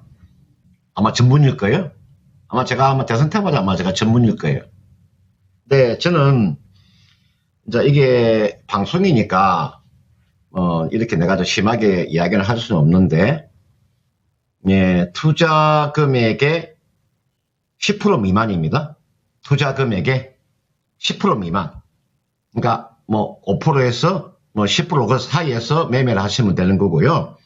아마 전문일 거예요. 아마 대선 테마주 제가 전문일 거예요. 근데 저는 이제 이게 방송이니까 이렇게 내가 좀 심하게 이야기를 할 수는 없는데, 예, 투자 금액의 10% 미만입니다. 투자 금액의 10% 미만. 그러니까 뭐 5%에서 뭐 10% 그 사이에서 매매를 하시면 되는 거고요.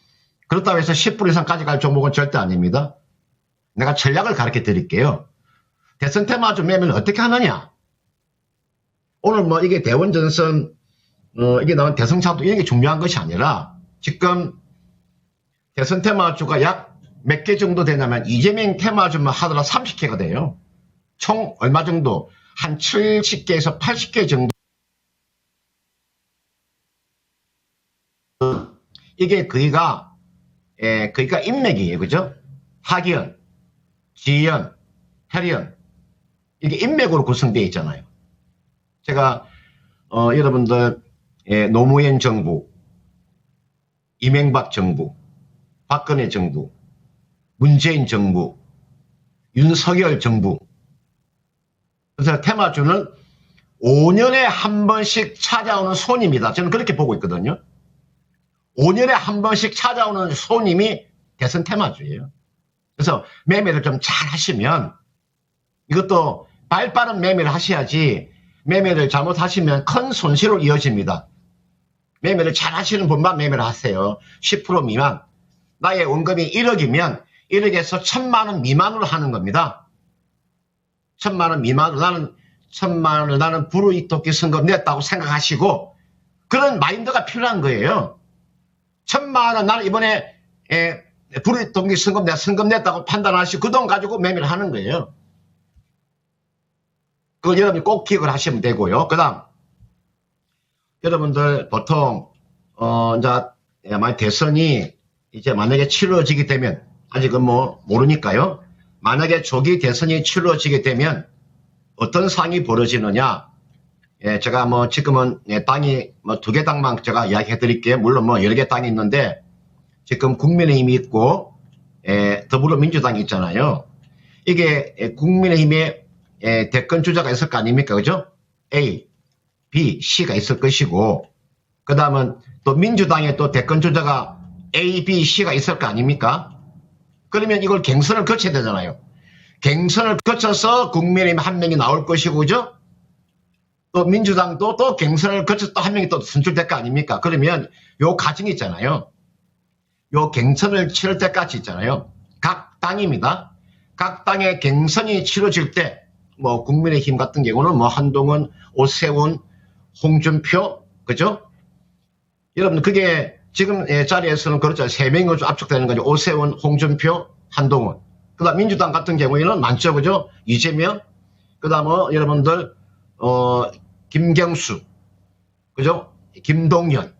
그렇다고 해서 10% 이상까지 갈 종목은 절대 아닙니다. 내가 전략을 가르쳐 드릴게요. 대선 테마주 매매는 어떻게 하느냐? 오늘 뭐 이게 대원전선, 이게 나온 대성차도 이런 게 중요한 것이 아니라 지금 대선 테마주가 약 몇 개 정도 되냐면 이재명 테마주만 하더라도 30개가 돼요. 총 얼마 정도? 한 70개에서 80개 정도. 이게 거기가 인맥이에요. 그죠? 학연, 지연, 혈연. 이게 인맥으로 구성되어 있잖아요. 제가, 여러분들, 노무현 정부, 이명박 정부, 박근혜 정부, 문재인 정부, 윤석열 정부. 그래서 테마주는 5년에 한 번씩 찾아오는 손님이다. 저는 그렇게 보고 있거든요. 5년에 한 번씩 찾아오는 손님이 대선 테마주예요. 그래서 매매를 좀 잘 하시면, 이것도 발빠른 매매를 하셔야지 매매를 잘못하시면 큰 손실로 이어집니다. 매매를 잘 하시는 분만 매매를 하세요. 10% 미만. 나의 원금이 1억이면 1억에서 1,000만 원 미만으로 하는 겁니다. 1,000만 원 미만으로 나는 1,000만 원을 나는 불우이토끼 선금 냈다고 생각하시고 그런 마인드가 필요한 거예요. 1,000만 원 나는 이번에 불우이토끼 선금 내가 선금 냈다고 판단하시고 그 돈 가지고 매매를 하는 거예요. 그걸 여러분이 꼭 기억을 하시면 되고요. 그 다음 여러분들 보통 이제 만약 대선이 이제 만약에 치러지게 되면 아직은 뭐 모르니까요. 만약에 조기 대선이 치러지게 되면 어떤 상황이 벌어지느냐. 예, 제가 뭐 지금은 당이 뭐 2개 당만 제가 이야기해 드릴게요. 물론 뭐 여러 개 당이 있는데 지금 국민의힘이 있고 더불어민주당이 있잖아요. 이게 국민의힘의 대권 주자가 있을 거 아닙니까? 그죠? A, B, C가 있을 것이고 그 다음은 또 민주당에 또 대권 주자가 A, B, C가 있을 거 아닙니까? 그러면 이걸 갱선을 거쳐야 되잖아요. 갱선을 거쳐서 국민의힘 한 명이 나올 것이고, 그죠? 또 민주당도 또 갱선을 거쳐서 또 한 명이 또 선출될 거 아닙니까? 그러면 요 과정이 있잖아요. 요 갱선을 치를 때까지 있잖아요. 각 당입니다. 각 당의 갱선이 치러질 때, 뭐 국민의힘 같은 경우는 뭐 한동훈, 오세훈, 홍준표, 그죠? 여러분 그게 지금 자리에서는 그렇죠. 3명이 압축되는 거죠. 오세훈, 홍준표, 한동훈. 그 다음 민주당 같은 경우에는 많죠. 그죠? 이재명. 그 다음 여러분들, 김경수. 그죠? 김동연.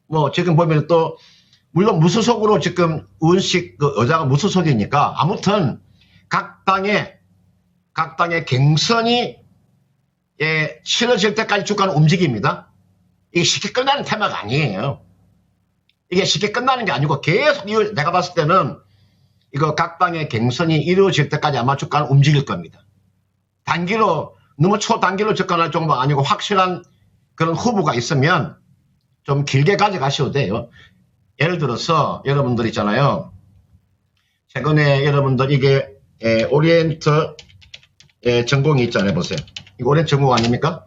뭐 지금 보면 또, 물론 무소속으로 지금 의원식 그 여자가 무소속이니까 아무튼 각 당의 갱선이 치러질 때까지 쭉 가는 움직임입니다. 이게 쉽게 끝나는 테마가 아니에요. 이게 쉽게 끝나는 게 아니고 계속 내가 봤을 때는 이거 각 당의 갱선이 이루어질 때까지 아마 쭉 가는 움직일 겁니다. 단기로 너무 초단기로 접근할 정도가 아니고 확실한 그런 후보가 있으면 좀 길게 가져가셔도 돼요. 예를 들어서 여러분들 있잖아요. 최근에 여러분들 이게 오리엔트 전공이 있잖아요. 보세요. 이거 오리엔트 전공 아닙니까?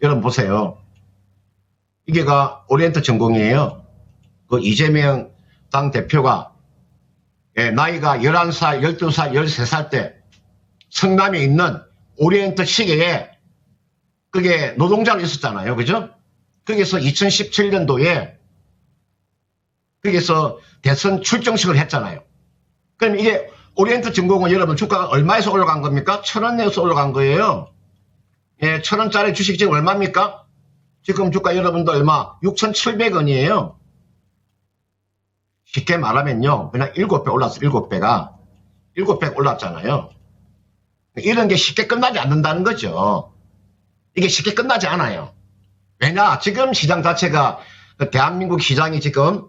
여러분 보세요. 이게가 오리엔트 전공이에요. 그 이재명 당 대표가 나이가 11살, 12살, 13살 때 성남에 있는 오리엔트 시계에 그게 노동자로 있었잖아요. 그죠? 거기서 2017년도에 거기서 대선 출정식을 했잖아요. 그럼 이게 오리엔트 전공은 여러분 주가가 얼마에서 올라간 겁니까? 1,000원 내에서 올라간 거예요. 1,000원짜리 주식 지금 얼마입니까? 지금 주가 여러분도 얼마? 6,700원이에요. 쉽게 말하면요. 그냥 7배 올랐어. 7배가. 7배 올랐잖아요. 이런 게 쉽게 끝나지 않는다는 거죠. 이게 쉽게 끝나지 않아요. 왜냐? 지금 시장 자체가 대한민국 시장이 지금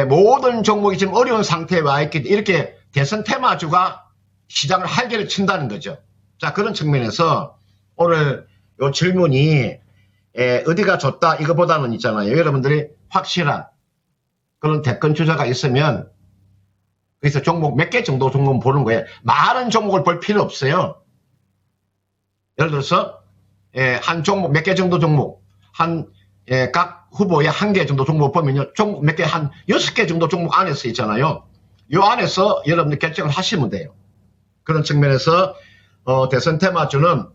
모든 종목이 지금 어려운 상태에 와 있기 때문에 이렇게 대선 테마주가 시장을 활개를 친다는 거죠. 자, 그런 측면에서 오늘 요 질문이 어디가 좋다 이거보다는 있잖아요. 여러분들이 확실한 그런 대권 주자가 있으면 그래서 종목 몇 개 정도 종목 보는 거예요. 많은 종목을 볼 필요 없어요. 예를 들어서 한 종목 몇 개 정도 종목 각 후보의 한 개 정도 종목 보면요. 종목 몇 개 한 6개 정도 종목 안에서 있잖아요. 요 안에서 여러분들 결정을 하시면 돼요. 그런 측면에서 대선 테마주는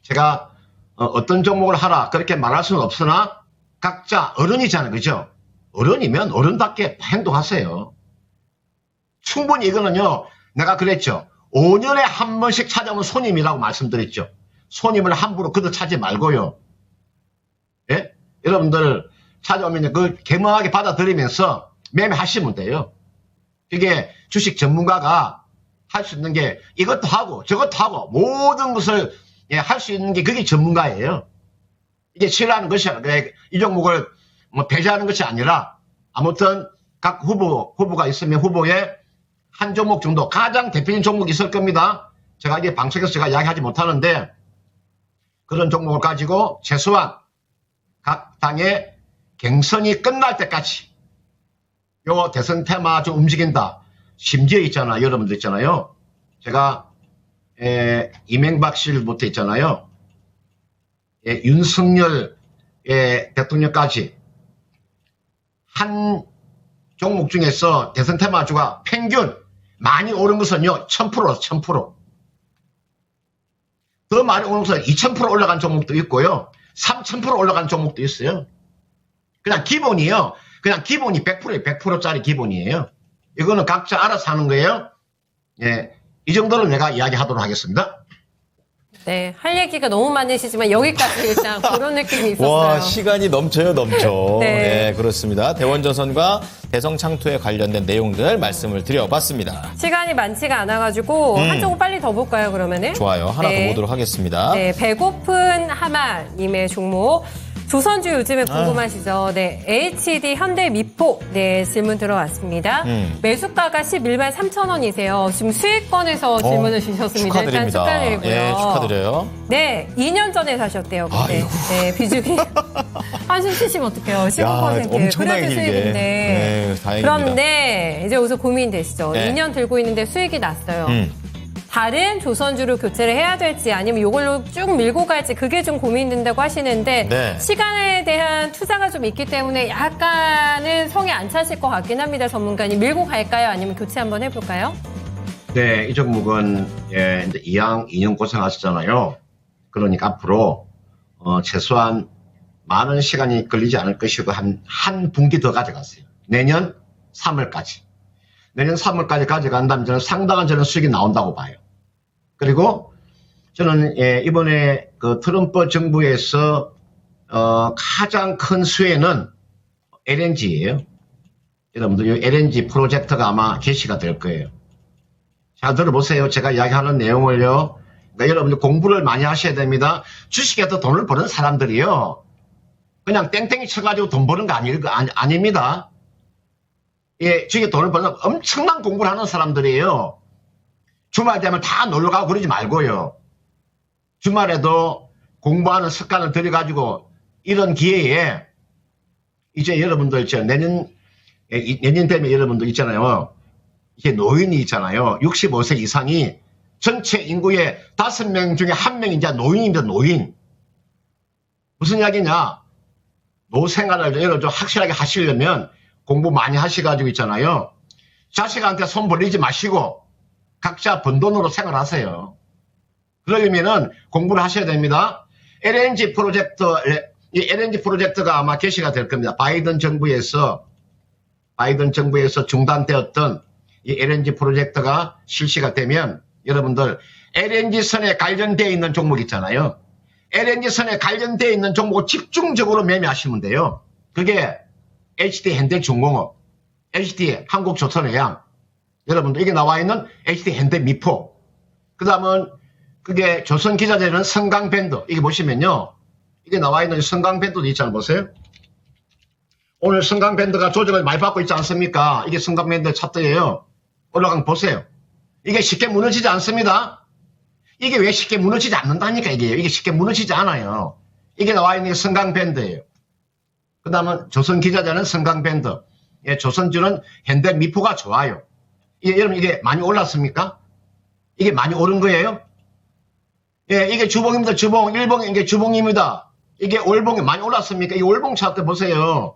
제가 어떤 종목을 하라 그렇게 말할 수는 없으나 각자 어른이잖아요. 그죠? 어른이면 어른답게 행동하세요. 충분히 이거는요. 내가 그랬죠. 5년에 한 번씩 찾아오는 손님이라고 말씀드렸죠. 손님을 함부로 걷어차지 말고요. 예? 여러분들 찾아오면 그걸 개명하게 받아들이면서 매매하시면 돼요. 이게 주식 전문가가 할 수 있는 게 이것도 하고 저것도 하고 모든 것을 할 수 있는 게 그게 전문가예요. 이게 싫어하는 것이 아니라 이 종목을 배제하는 것이 아니라 아무튼 각 후보가 있으면 후보에 한 종목 정도 가장 대표적인 종목이 있을 겁니다. 제가 이게 방송에서 제가 이야기하지 못하는데 그런 종목을 가지고 최소한 각 당의 경선이 끝날 때까지 요 대선 테마 좀 움직인다. 심지어 있잖아. 여러분들 있잖아요. 제가 이명박실부터 있잖아요. 윤석열 대통령까지 한 종목 중에서 대선 테마주가 평균 많이 오른 것은요. 1000%. 더 많이 오른 것은 2000% 올라간 종목도 있고요. 3000% 올라간 종목도 있어요. 그냥 기본이요. 그냥 기본이 100%예요. 100%짜리 기본이에요. 이거는 각자 알아서 하는 거예요. 예, 이 정도로 내가 이야기하도록 하겠습니다. 네, 할 얘기가 너무 많으시지만 여기까지 일단 그런 느낌이 있었어요. 와, 시간이 넘쳐. 네. 네, 그렇습니다. 대원전선과 대성 창투에 관련된 내용들 말씀을 드려봤습니다. 시간이 많지가 않아가지고 한 조금 빨리 더 볼까요, 그러면은? 좋아요. 하나 네. 더 보도록 하겠습니다. 네, 배고픈 하마님의 종목. 조선주 요즘에 궁금하시죠? 네, HD 현대미포. 네, 질문 들어왔습니다. 매수가가 11만 3천 원이세요. 지금 수익권에서 질문을 주셨습니다. 축하드립니다. 일단 축하드리고요. 예, 축하드려요. 네, 2년 전에 사셨대요. 그때. 네, 비중이. 한숨 쉬시면 어떡해요. 15%. 엄청나게 그래도 길게. 수익인데. 네, 다행입니다. 그런데 이제 여기서 고민되시죠? 네. 2년 들고 있는데 수익이 났어요. 다른 조선주로 교체를 해야 될지 아니면 이걸로 쭉 밀고 갈지 그게 좀 고민된다고 하시는데 네. 시간에 대한 투자가 좀 있기 때문에 약간은 성이 안 차실 것 같긴 합니다. 전문가님. 밀고 갈까요? 아니면 교체 한번 해볼까요? 네, 이 종목은 이제 2년 고생하셨잖아요. 그러니까 앞으로 최소한 많은 시간이 걸리지 않을 것이고 한 분기 더 가져갔어요. 내년 3월까지. 내년 3월까지 가져간다면 저는 상당한 수익이 나온다고 봐요. 그리고 저는 이번에 그 트럼프 정부에서 가장 큰 수혜는 LNG예요. 여러분들 이 LNG 프로젝트가 아마 개시가 될 거예요. 잘 들어보세요. 제가 이야기하는 내용을요. 그러니까 여러분들 공부를 많이 하셔야 됩니다. 주식에서 돈을 버는 사람들이요. 그냥 땡땡이 쳐가지고 돈 버는 거 아닙니다. 예, 주식에 돈을 버는 엄청난 공부를 하는 사람들이에요. 주말 되면 다 놀러가고 그러지 말고요. 주말에도 공부하는 습관을 들여가지고 이런 기회에 이제 여러분들 내년 되면 여러분들 있잖아요. 이게 노인이 있잖아요. 65세 이상이 전체 인구의 5명 중에 1명이 이제 노인입니다. 노인. 무슨 이야기냐? 노생활을 여러분 좀 확실하게 하시려면 공부 많이 하셔가지고 있잖아요. 자식한테 손 벌리지 마시고 각자 번 돈으로 생활하세요. 그러려면은 공부를 하셔야 됩니다. LNG 프로젝트가 아마 개시가 될 겁니다. 바이든 정부에서 중단되었던 이 LNG 프로젝트가 실시가 되면 여러분들 LNG 선에 관련되어 있는 종목 있잖아요. LNG 선에 관련되어 있는 종목을 집중적으로 매매하시면 돼요. 그게 HD 현대중공업, HD 한국조선해양, 여러분들 이게 나와 있는 HD 현대미포, 그 다음은 그게 조선기자재는 성강밴드, 이게 보시면요. 이게 나와 있는 성강밴드도 있잖아요. 보세요. 오늘 성강밴드가 조정을 많이 받고 있지 않습니까? 이게 성강밴드 차트예요. 올라간 거 보세요. 이게 쉽게 무너지지 않습니다. 이게 왜 쉽게 무너지지 않는다니까 이게 쉽게 무너지지 않아요. 이게 나와 있는 게 성강밴드예요. 그 다음은 조선기자재는 성강밴드, 예, 조선주는 현대미포가 좋아요. 여러분 이게 많이 올랐습니까? 이게 많이 오른 거예요? 예, 이게 주봉입니다. 주봉. 일봉, 이게 주봉입니다. 이게 월봉이 많이 올랐습니까? 이 월봉 차트 보세요.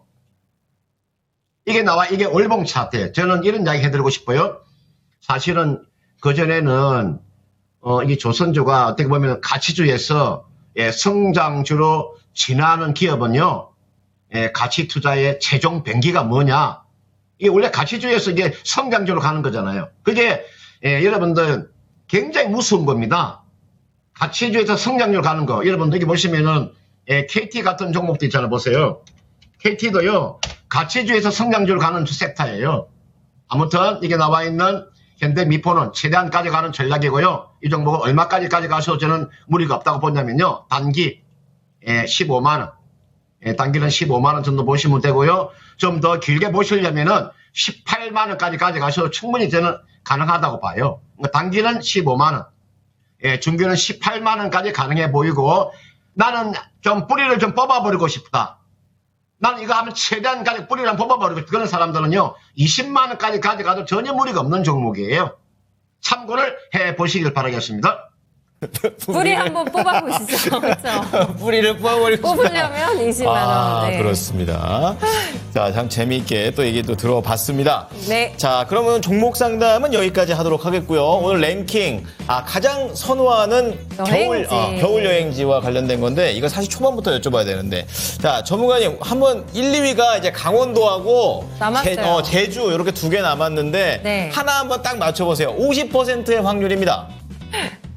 이게 나와, 이게 월봉 차트예요. 저는 이런 이야기 해드리고 싶어요. 사실은 그전에는, 이게 조선주가 어떻게 보면 가치주에서, 예, 성장주로 진화하는 기업은요, 예, 가치 투자의 최종 변기가 뭐냐? 이게 원래 가치주에서 이게 성장주로 가는 거잖아요. 그게, 예, 여러분들 굉장히 무서운 겁니다. 가치주에서 성장률 가는 거. 여러분, 여기 보시면은, 예, KT 같은 종목도 있잖아요. 보세요. KT도요, 가치주에서 성장률 가는 섹터예요. 아무튼, 이게 나와 있는 현대미포는 최대한 가져가는 전략이고요. 이 종목은 얼마까지 가져가서 저는 무리가 없다고 보냐면요. 단기, 예, 15만원. 예, 단기는 15만원 정도 보시면 되고요. 좀 더 길게 보시려면은 18만원까지 가져가셔도 충분히 저는 가능하다고 봐요. 단기는 15만원. 예, 중기는 18만원까지 가능해 보이고, 나는 좀 뿌리를 좀 뽑아버리고 싶다. 나는 이거 하면 최대한 뿌리를 한번 뽑아버리고 싶다. 그런 사람들은요, 20만원까지 가져가도 전혀 무리가 없는 종목이에요. 참고를 해 보시길 바라겠습니다. 뿌리 한번 뽑아보시죠. 그렇죠? 뿌리를 뽑아버리고 뽑으려면 20만 원. 아, 네. 그렇습니다. 자, 참 재미있게 또 얘기 또 들어봤습니다. 네. 자, 그러면 종목 상담은 여기까지 하도록 하겠고요. 오늘 랭킹, 가장 선호하는 여행지. 겨울 여행지와 관련된 건데, 이거 사실 초반부터 여쭤봐야 되는데. 자, 전문가님, 한번 1, 2위가 이제 강원도하고 남았어요. 제주 이렇게 두 개 남았는데, 네. 하나 한번 딱 맞춰보세요. 50%의 확률입니다.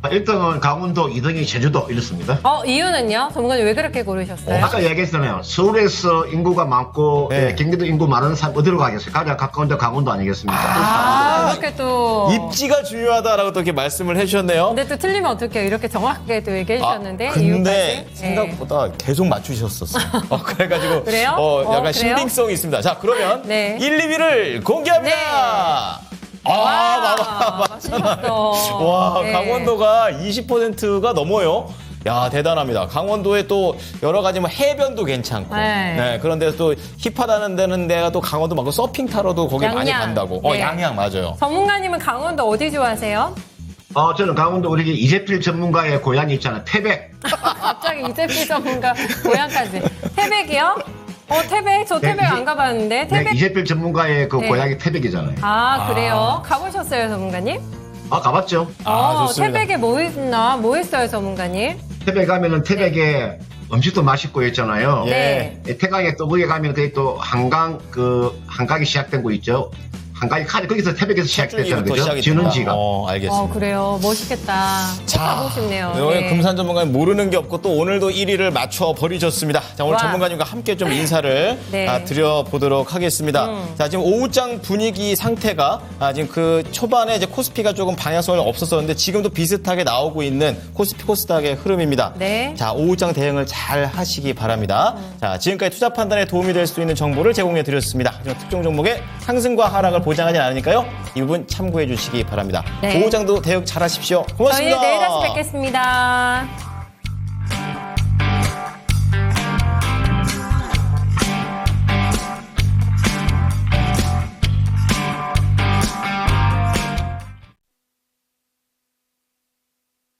1등은 강원도, 2등이 제주도 이렇습니다. 이유는요? 전문가님 왜 그렇게 고르셨어요? 아까 얘기했잖아요. 서울에서 인구가 많고, 네. 예, 경기도 인구 많은 사람 어디로 가겠어요? 가장 가까운 데 강원도 아니겠습니까? 이렇게 또. 입지가 중요하다라고 또 이렇게 말씀을 해주셨네요. 근데 또 틀리면 어떡해요? 이렇게 정확하게 또 얘기해 주셨는데. 근데 이유까지. 생각보다 계속 맞추셨었어요. 그래가지고 그래요? 약간 그래요? 신빙성이 있습니다. 자, 그러면 네. 1, 2위를 공개합니다. 맞추셨어. 와, 네. 강원도가 20%가 넘어요. 야, 대단합니다. 강원도에 또 여러 가지 뭐 해변도 괜찮고. 네. 그런데 또 힙하다는 데는 데가 또 강원도 많고 서핑 타러도 거기 많이 양양. 간다고. 네. 양양 맞아요. 전문가님은 강원도 어디 좋아하세요? 저는 강원도 우리 이재필 전문가의 고향이 있잖아요. 태백. 갑자기 이재필 전문가 고향까지. 태백이요? 태백? 저 태백 네, 안 가봤는데. 네, 태백. 이재필 전문가의 그 네. 고향이 태백이잖아요. 그래요? 가보셨어요, 전문가님? 가봤죠. 좋습니다. 태백에 뭐 있나? 뭐 있어요, 전문가님? 태백 가면은 태백에 음식도 맛있고 있잖아요. 네. 태강에 또 거기 가면 거기 또 한강이 시작된 곳 있죠. 한강이 거기서 태백에서 시작됐잖아요. 또 그죠? 시작이 진원지가. 된다. 알겠습니다. 그래요. 멋있겠다. 가고 싶네요. 오늘 네. 금산 전문가님 모르는 게 없고 또 오늘도 1위를 맞춰 버리셨습니다. 자, 오늘 와. 전문가님과 함께 좀 인사를 네. 드려보도록 하겠습니다. 자, 지금 오후장 분위기 상태가 지금 그 초반에 이제 코스피가 조금 방향성이 없었었는데 지금도 비슷하게 나오고 있는 코스피 코스닥의 흐름입니다. 네. 자, 오후장 대응을 잘 하시기 바랍니다. 자, 지금까지 투자 판단에 도움이 될 수 있는 정보를 제공해 드렸습니다. 하지만 특정 종목의 상승과 하락을 보장하지 않으니까요. 이 부분 참고해 주시기 바랍니다. 네. 오후장도 대응 잘 하십시오. 저희 고맙습니다. 내일 다시 뵙겠습니다.